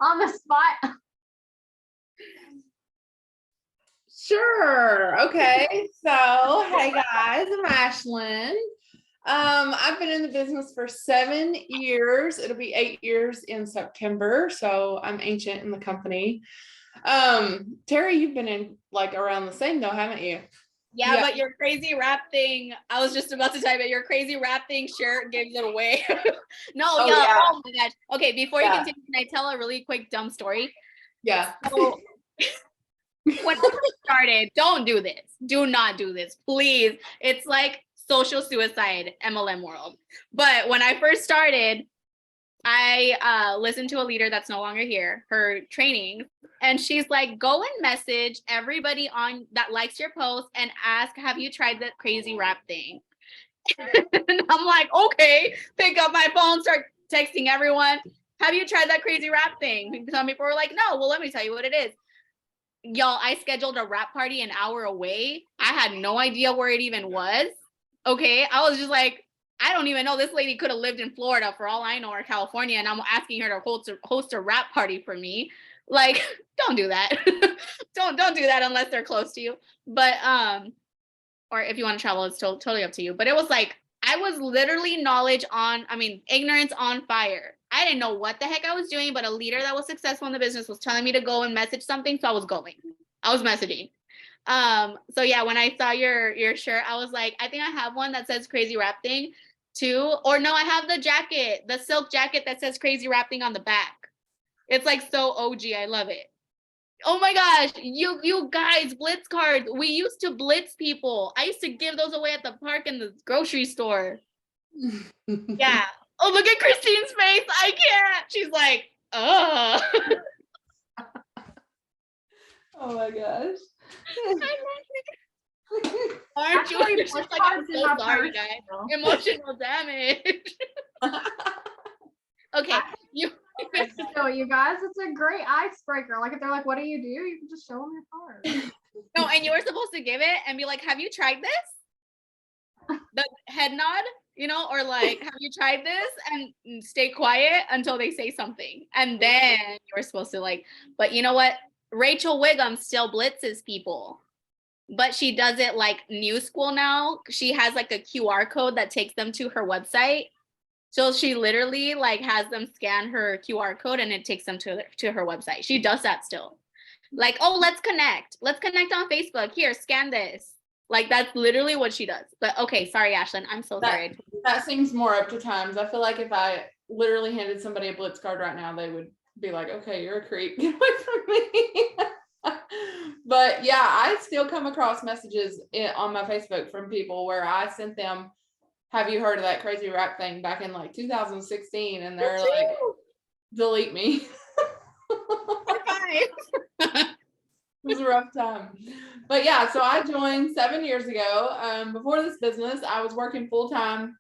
on the spot. Sure. Okay. So, hey guys, I'm Ashlyn. I've been in the business for 7 years. It'll be 8 years in September. So I'm ancient in the company. Terry, you've been in like around the same though, haven't you? Yeah, Yeah. but your crazy rap thing, I was just about to type it. Your crazy rap thing shirt gives it away. No, Oh, y'all. yeah. Oh my gosh. Okay, before you Yeah. continue, can I tell a really quick dumb story? Yeah. So when I first started, don't do this. Do not do this, please. It's like social suicide, MLM world. But when I first started, I listened to a leader that's no longer here, her training, and she's like, go and message everybody on that likes your post and ask, have you tried that crazy rap thing? And I'm like, okay, pick up my phone, start texting everyone. Have you tried that crazy rap thing? Some people were like, no. Well, let me tell you what it is. Y'all, I scheduled a rap party an hour away. I had no idea where it even was. Okay. I was just like, I don't even know. This lady could have lived in Florida for all I know, or California, and I'm asking her to host a rap party for me. Like, don't do that. don't do that unless they're close to you. But or if you want to travel, it's totally up to you. But it was like, I was literally ignorance on fire. I didn't know what the heck I was doing, but a leader that was successful in the business was telling me to go and message something. So I was going. I was messaging. So yeah, when I saw your shirt, I was like, I think I have one that says crazy rap thing too. Or no, I have the jacket, the silk jacket that says crazy rap thing on the back. It's like so OG. I love it. Oh my gosh, you guys, Blitz cards. We used to blitz people. I used to give those away at the park and the grocery store. Yeah. Oh, look at Christine's face. I can't. She's like, oh. Oh my gosh. Aren't you? Actually, She's Blitz like, I'm cards in so my sorry, purse guys. still. Emotional damage. Okay. You So you guys, it's a great icebreaker. Like if they're like, what do? You can just show them your card. no, and you were supposed to give it and be like, have you tried this? The head nod, or like, have you tried this? And stay quiet until they say something. And then you're supposed to like, but you know what? Rachel Wiggum still blitzes people, but she does it like new school now. She has like a QR code that takes them to her website. So she literally like has them scan her QR code and it takes them to her website. She does that still. Like, oh, let's connect. Let's connect on Facebook. Here, scan this. Like that's literally what she does. But okay, sorry, Ashlyn. I'm so sorry. That seems more up to times. I feel like if I literally handed somebody a Blitz card right now, they would be like, okay, you're a creep. Get away from me. But yeah, I still come across messages on my Facebook from people where I sent them, have you heard of that crazy rap thing back in like 2016? And they're like, delete me. Bye. It was a rough time. But yeah, so I joined 7 years ago. Before this business, I was working full-time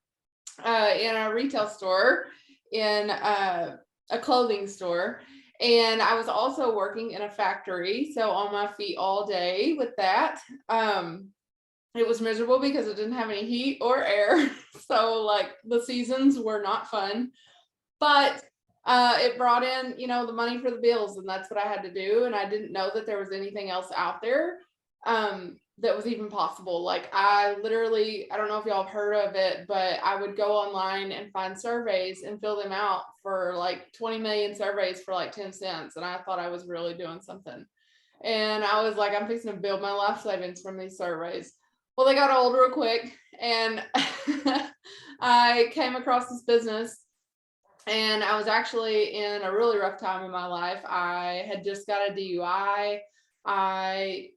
in a retail store, in a clothing store. And I was also working in a factory, so on my feet all day with that. It was miserable because it didn't have any heat or air. So like the seasons were not fun, but it brought in, the money for the bills, and that's what I had to do. And I didn't know that there was anything else out there that was even possible. Like I don't know if y'all have heard of it, but I would go online and find surveys and fill them out for like 20 million surveys for like 10 cents. And I thought I was really doing something. And I was like, I'm fixing to build my life savings from these surveys. Well, they got old real quick, and I came across this business, and I was actually in a really rough time in my life. I had just got a DUI. I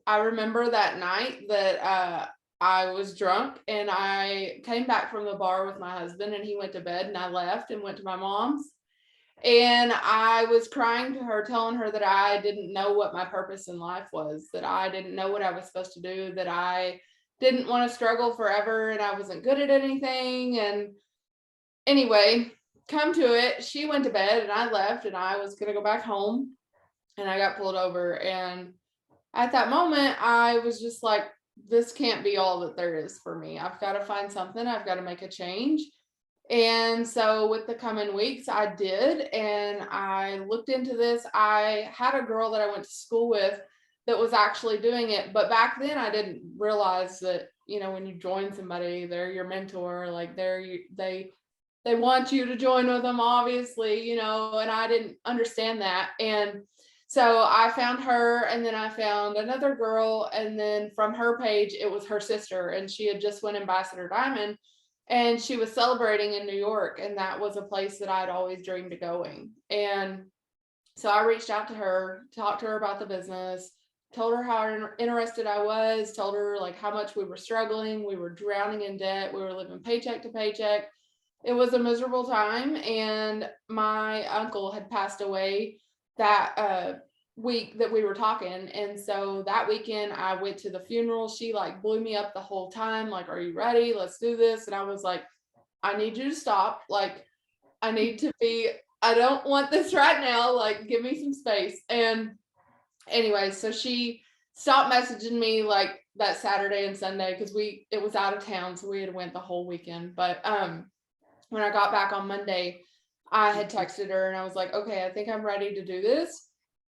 remember that night that I was drunk, and I came back from the bar with my husband, and he went to bed, and I left and went to my mom's. And I was crying to her, telling her that I didn't know what my purpose in life was, that I didn't know what I was supposed to do, that I didn't want to struggle forever, and I wasn't good at anything. And anyway, come to it, she went to bed and I left, and I was going to go back home, and I got pulled over. And at that moment, I was just like, this can't be all that there is for me. I've got to find something. I've got to make a change. And so with the coming weeks, I did, and I looked into this. I had a girl that I went to school with that was actually doing it, but back then I didn't realize that, when you join somebody, they're your mentor, like they want you to join with them, obviously, and I didn't understand that. And so I found her, and then I found another girl, and then from her page, it was her sister, and she had just won Ambassador Diamond. And she was celebrating in New York, and that was a place that I'd always dreamed of going. And so I reached out to her, talked to her about the business, told her how interested I was, told her like how much we were struggling. We were drowning in debt. We were living paycheck to paycheck. it was a miserable time, and my uncle had passed away that week that we were talking. And so that weekend I went to the funeral. She like blew me up the whole time, like, are you ready? Let's do this. And I was like, I need you to stop. Like, I need to be, I don't want this right now. Like, give me some space. And anyway, so she stopped messaging me like that Saturday and Sunday because it was out of town, so we had went the whole weekend. But when I got back on Monday, I had texted her and I was like, okay, I think I'm ready to do this.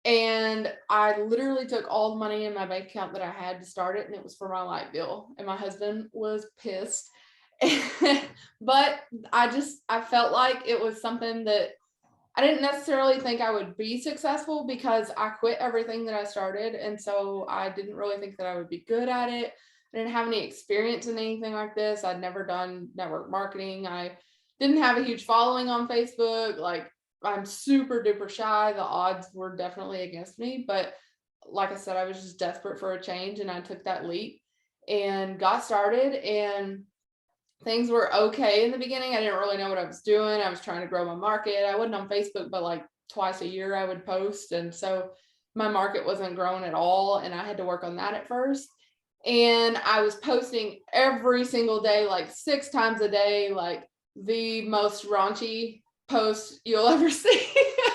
And I literally took all the money in my bank account that I had to start it, and it was for my light bill. And my husband was pissed. But I felt like it was something that I didn't necessarily think I would be successful because I quit everything that I started. And so I didn't really think that I would be good at it. I didn't have any experience in anything like this. I'd never done network marketing. I didn't have a huge following on Facebook. Like, I'm super duper shy. The odds were definitely against me. But like I said, I was just desperate for a change, and I took that leap and got started. And things were okay in the beginning. I didn't really know what I was doing. I was trying to grow my market. I wasn't on Facebook, but like twice a year I would post. And so my market wasn't growing at all. And I had to work on that at first. And I was posting every single day, like 6 times a day, like the most raunchy post you'll ever see.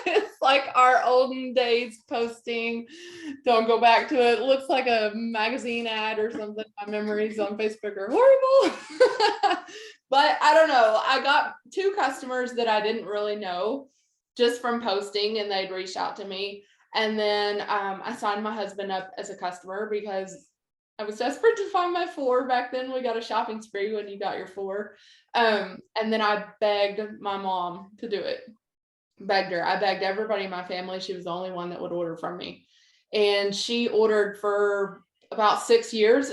It's like our olden days posting. Don't go back to it. It looks like a magazine ad or something. My memories on Facebook are horrible. But I don't know. I got 2 customers that I didn't really know just from posting, and they'd reached out to me. And then I signed my husband up as a customer because I was desperate to find my 4. Back then we got a shopping spree when you got your 4. And then I begged my mom to do it. Begged her. I begged everybody in my family. She was the only one that would order from me. And she ordered for about 6 years.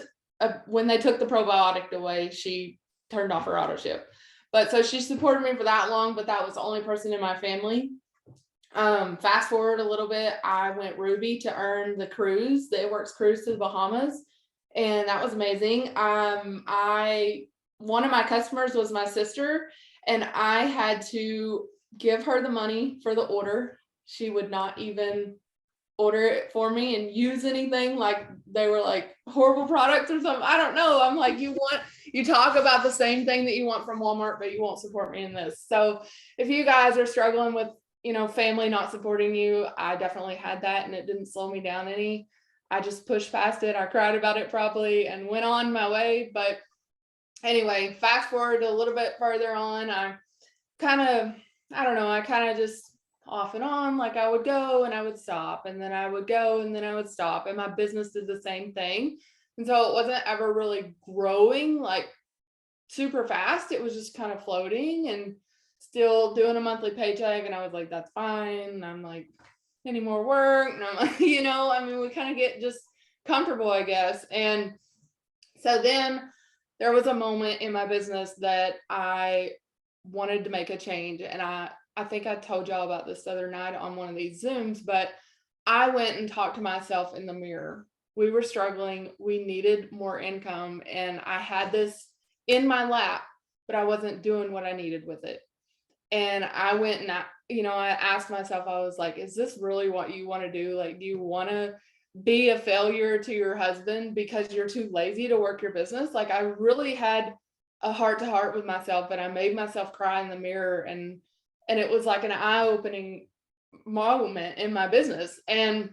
When they took the probiotic away, she turned off her auto ship. But so she supported me for that long, but that was the only person in my family. Fast forward a little bit, I went Ruby to earn the cruise, the It Works cruise to the Bahamas. And that was amazing. One of my customers was my sister, and I had to give her the money for the order. She would not even order it for me and use anything. Like, they were like horrible products or something. I don't know. I'm like, you talk about the same thing that you want from Walmart, but you won't support me in this. So if you guys are struggling with, family not supporting you, I definitely had that, and it didn't slow me down any. I just pushed past it. I cried about it probably and went on my way. But anyway, fast forward a little bit further on, I kind of just off and on, like I would go and I would stop, and then I would go and then I would stop, and my business did the same thing. And so it wasn't ever really growing like super fast. It was just kind of floating and still doing a monthly paycheck. And I was like, that's fine. And I'm like, any more work? And I'm like, we kind of get just comfortable, I guess. And so then there was a moment in my business that I wanted to make a change. And I think I told y'all about this the other night on one of these Zooms, but I went and talked to myself in the mirror. We were struggling. We needed more income. And I had this in my lap, but I wasn't doing what I needed with it. And I went and I asked myself, I was like, is this really what you want to do? Like, do you want to be a failure to your husband because you're too lazy to work your business? Like, I really had a heart to heart with myself, and I made myself cry in the mirror. And it was like an eye-opening moment in my business. And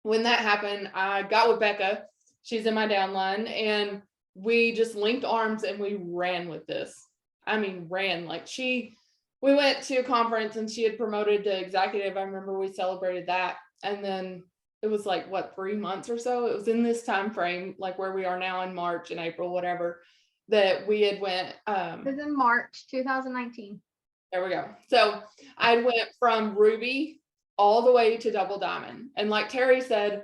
when that happened, I got with Becca. She's in my downline, and we just linked arms and we ran with this. I mean, ran. Like, we went to a conference and she had promoted to executive. I remember we celebrated that. And then it was like, 3 months or so? It was in this time frame, like where we are now in March and April, whatever, that we had went. It was in March 2019. There we go. So I went from Ruby all the way to Double Diamond. And like Terry said,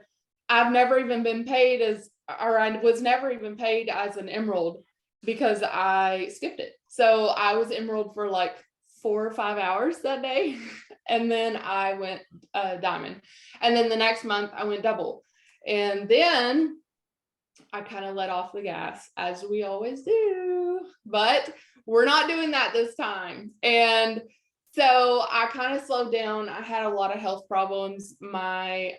I've never even been paid I was never even paid as an Emerald because I skipped it. So I was Emerald for like 4 or 5 hours that day. And then I went Diamond. And then the next month I went Double. And then I kind of let off the gas, as we always do. But we're not doing that this time. And so I kind of slowed down. I had a lot of health problems. I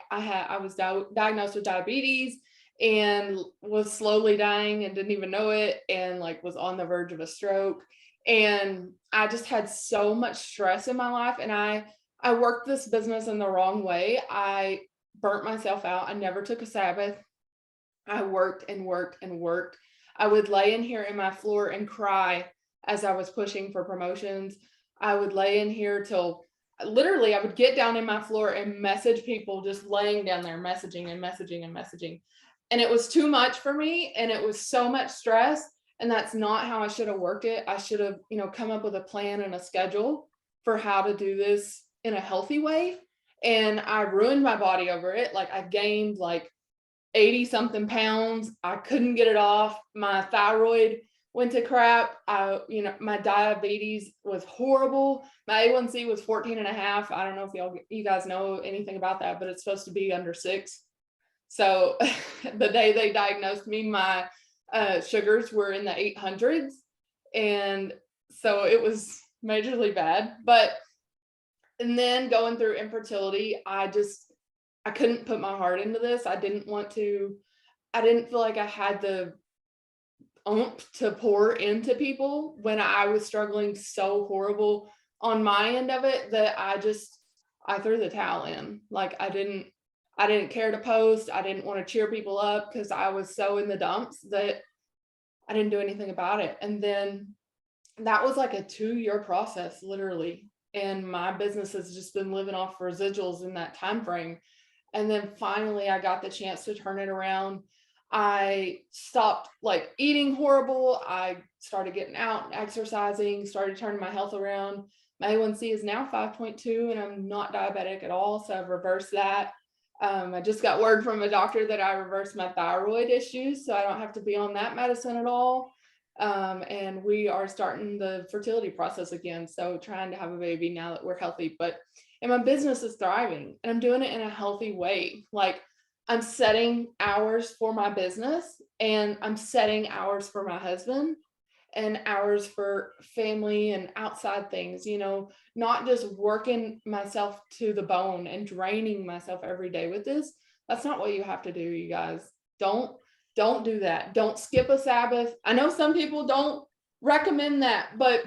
was diagnosed with diabetes and was slowly dying and didn't even know it, and like was on the verge of a stroke. And I just had so much stress in my life, and I worked this business in the wrong way. I burnt myself out. I never took a Sabbath. I worked and worked and worked. I would lay in here in my floor and cry as I was pushing for promotions. I would lay in here till literally I would get down in my floor and message people, just laying down there, messaging and messaging and messaging. And it was too much for me, and it was so much stress. And that's not how I should have worked it. I should have, come up with a plan and a schedule for how to do this in a healthy way. And I ruined my body over it. Like, I gained like 80 something pounds. I couldn't get it off. My thyroid went to crap. My diabetes was horrible. My A1C was 14.5. I don't know if you guys know anything about that, but it's supposed to be under 6. So the day they diagnosed me, my sugars were in the 800s. And so it was majorly bad. And then going through infertility, I couldn't put my heart into this. I didn't feel like I had the oomph to pour into people when I was struggling so horrible on my end of it, that I threw the towel in. Like, I didn't care to post. I didn't want to cheer people up because I was so in the dumps that I didn't do anything about it. And then that was like a 2-year process, literally. And my business has just been living off residuals in that time frame. And then finally I got the chance to turn it around. I stopped like eating horrible. I started getting out and exercising, started turning my health around. My A1C is now 5.2 and I'm not diabetic at all. So I've reversed that. I just got word from a doctor that I reversed my thyroid issues, so I don't have to be on that medicine at all. And we are starting the fertility process again. So trying to have a baby now that we're healthy, and my business is thriving, and I'm doing it in a healthy way. Like, I'm setting hours for my business, and I'm setting hours for my husband, and hours for family and outside things, not just working myself to the bone and draining myself every day with this. That's not what you have to do, you guys. Don't do that. Don't skip a Sabbath. I know some people don't recommend that, but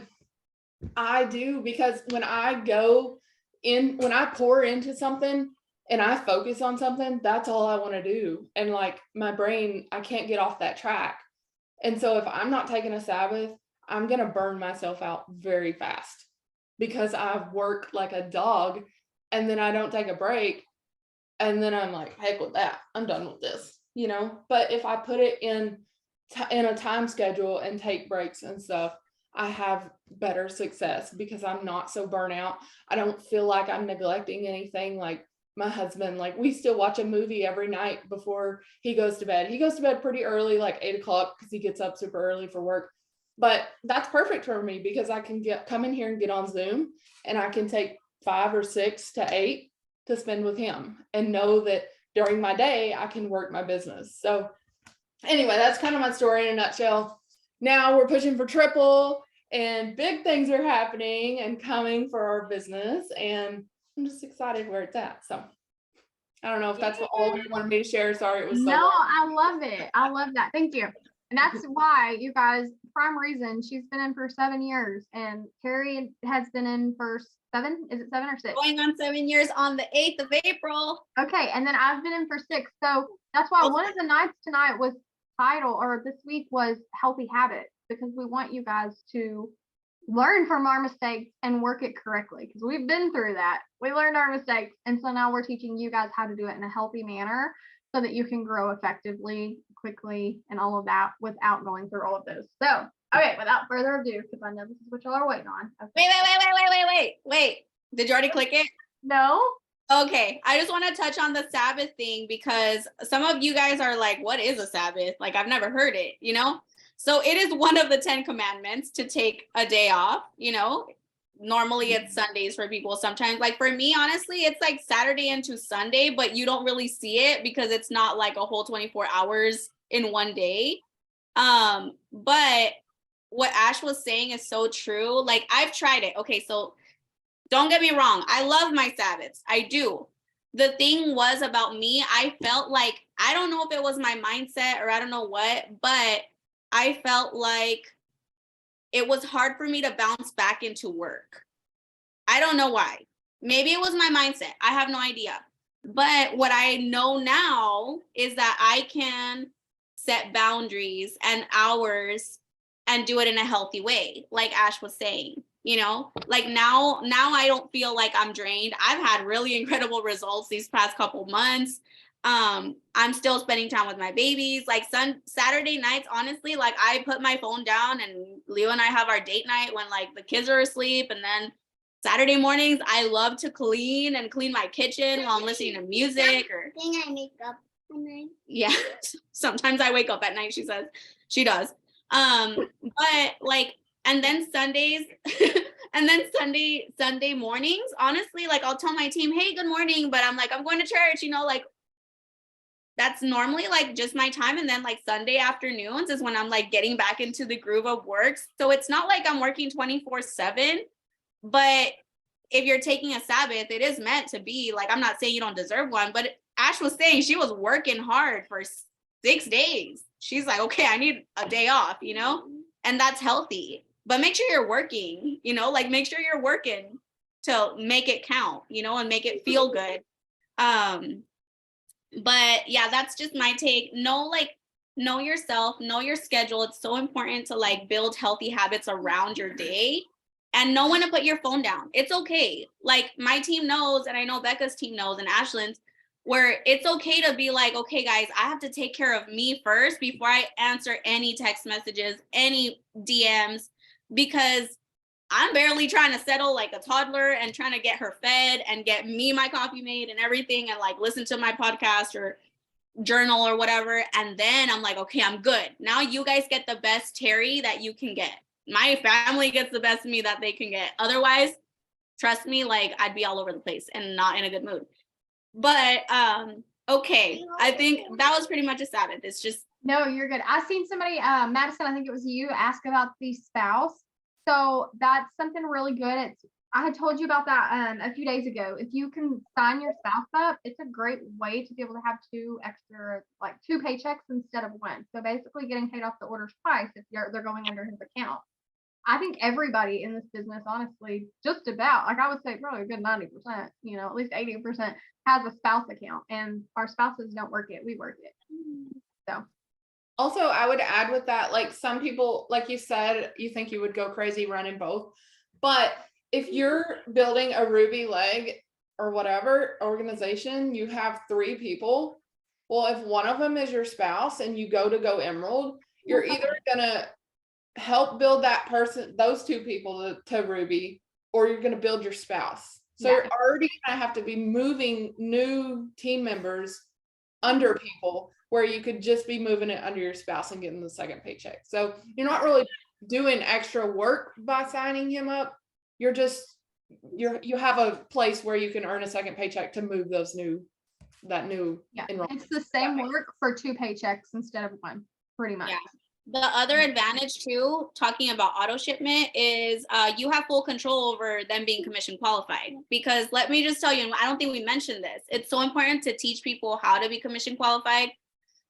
I do, because when I pour into something and I focus on something, that's all I want to do. And like, my brain, I can't get off that track. And so if I'm not taking a Sabbath, I'm going to burn myself out very fast, because I've worked like a dog, and then I don't take a break. And then I'm like, heck with that. I'm done with this, but if I put it in a time schedule and take breaks and stuff, I have better success, because I'm not so burnt out. I don't feel like I'm neglecting anything. Like, my husband, like, we still watch a movie every night before he goes to bed. He goes to bed pretty early, like 8 o'clock, because he gets up super early for work. But that's perfect for me, because I can come in here and get on Zoom, and I can take 5 or 6 to 8 to spend with him, and know that during my day I can work my business. So anyway, that's kind of my story in a nutshell. Now we're pushing for triple, and big things are happening and coming for our business, and I'm just excited where it's at. So I don't know if that's what all of you wanted me to share. Sorry, it was so No, long. I love it. I love that. Thank you. And that's why, you guys, prime reason, she's been in for 7 years, and Carrie has been in for 7. Is it 7 or 6? Going on 7 years on the 8th of April. Okay, and then I've been in for 6. So that's why one of the nights tonight was this week was healthy habits, because we want you guys to learn from our mistakes and work it correctly, because we've been through that. We learned our mistakes, and so now we're teaching you guys how to do it in a healthy manner, so that you can grow effectively, quickly, and all of that without going through all of those. So, okay, without further ado, because I know this is what y'all are waiting on. Okay. Wait. Did you already click it? No? Okay, I just want to touch on the Sabbath thing, because some of you guys are like, what is a Sabbath? Like, I've never heard it, So it is one of the 10 commandments to take a day off, Normally it's Sundays for people. Sometimes, like for me, honestly, it's like Saturday into Sunday, but you don't really see it because it's not like a whole 24 hours in one day. But what Ash was saying is so true. Like I've tried it. Okay, so don't get me wrong. I love my Sabbaths. I do. The thing was about me, I felt like, I don't know if it was my mindset or I don't know what, but I felt like it was hard for me to bounce back into work. I don't know why. Maybe it was my mindset. I have no idea. But what I know now is that I can set boundaries and hours and do it in a healthy way, like Ash was saying. You know, like now I don't feel like I'm drained. I've had really incredible results these past couple months. I'm still spending time with my babies. Like Saturday nights, honestly, like I put my phone down and Leo and I have our date night when like the kids are asleep. And then Saturday mornings, I love to clean my kitchen while I'm listening to music or I make up at night. yeah. Sometimes I wake up at night, she says. She does. But like, and then Sundays, and then Sunday mornings, honestly, like I'll tell my team, hey, good morning, but I'm like, I'm going to church, you know, like that's normally like just my time. And then like Sunday afternoons is when I'm like getting back into the groove of work. So it's not like I'm working 24/7, but if you're taking a Sabbath, it is meant to be like, I'm not saying you don't deserve one, but Ash was saying she was working hard for 6 days. She's like, okay, I need a day off, you know, and that's healthy. But make sure you're working, you know, like make sure you're working to make it count, you know, and make it feel good. But yeah, that's just my take. Know yourself, know your schedule. It's so important to like build healthy habits around your day and know when to put your phone down. It's okay. Like my team knows, and I know Becca's team knows, and Ashlyn's, where it's okay to be like, okay, guys, I have to take care of me first before I answer any text messages, any DMs, because I'm barely trying to settle like a toddler and trying to get her fed and get me my coffee made and everything and like listen to my podcast or journal or whatever. And then I'm like, okay, I'm good. Now you guys get the best Terry that you can get. My family gets the best of me that they can get. Otherwise, trust me, like I'd be all over the place and not in a good mood. But okay, I think that was pretty much a Sabbath. It's just No, you're good. I seen somebody, Madison, I think it was you, ask about the spouse. So that's something really good. I had told you about that a few days ago. If you can sign your spouse up, it's a great way to be able to have two paychecks instead of one. So basically getting paid off the orders twice if they're going under his account. I think everybody in this business, honestly, just about, like I would say probably a good 90%, you know, at least 80% has a spouse account, and our spouses don't work it, we work it. So Also, I would add with that, like some people, like you said, you think you would go crazy running both. But if you're building a Ruby leg or whatever organization, you have 3 people. Well, if one of them is your spouse and you go Emerald, you're either gonna help build that person, those 2 people to Ruby, or you're gonna build your spouse. So Yeah. you're already gonna have to be moving new team members under people where you could just be moving it under your spouse and getting the second paycheck. So you're not really doing extra work by signing him up. You're just, you have a place where you can earn a second paycheck to move that new yeah, enrollment. it's the same work for 2 paychecks instead of one, pretty much. Yeah. The other advantage too, talking about auto shipment, is you have full control over them being commission qualified. Because let me just tell you, and I don't think we mentioned this, it's so important to teach people how to be commission qualified.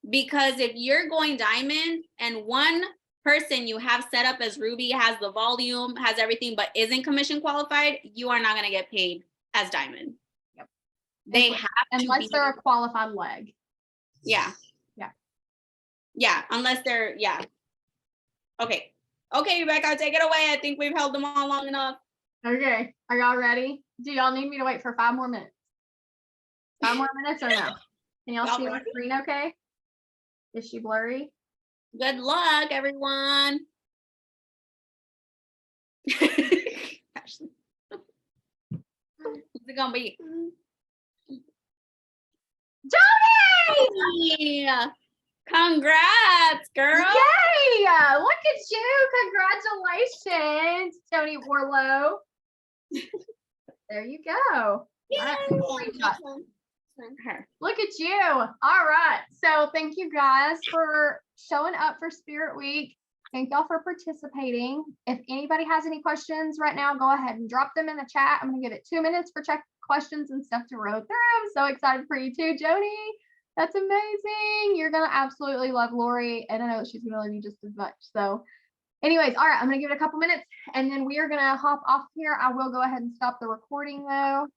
Because if you're going diamond and one person you have set up as Ruby has the volume, has everything, but isn't commission qualified, you are not going to get paid as diamond. Yep. They have to Unless be, they're a qualified leg. yeah. Yeah. Yeah, unless they're, yeah. Okay, Rebecca, take it away. I think we've held them all long enough. Okay, are y'all ready? Do y'all need me to wait for 5 more minutes? 5 more minutes or no? Can y'all Y'all see my ready? screen okay? Is she blurry? Good luck, everyone. Ashley. Who's it gonna be? Jody! Yeah. Congrats, girl. Yay! Look at you. Congratulations, Tony Warlow. There you go. All right, screenshot. Her. Look at you. All right. So thank you guys for showing up for Spirit Week. Thank y'all for participating. If anybody has any questions right now, go ahead and drop them in the chat. I'm gonna give it 2 minutes for check questions and stuff to roll through. I'm so excited for you too, Joni. That's amazing. You're gonna absolutely love Lori, and I know she's gonna love you just as much. So anyways, all right, I'm gonna give it a couple minutes and then we are gonna hop off here. I will go ahead and stop the recording though.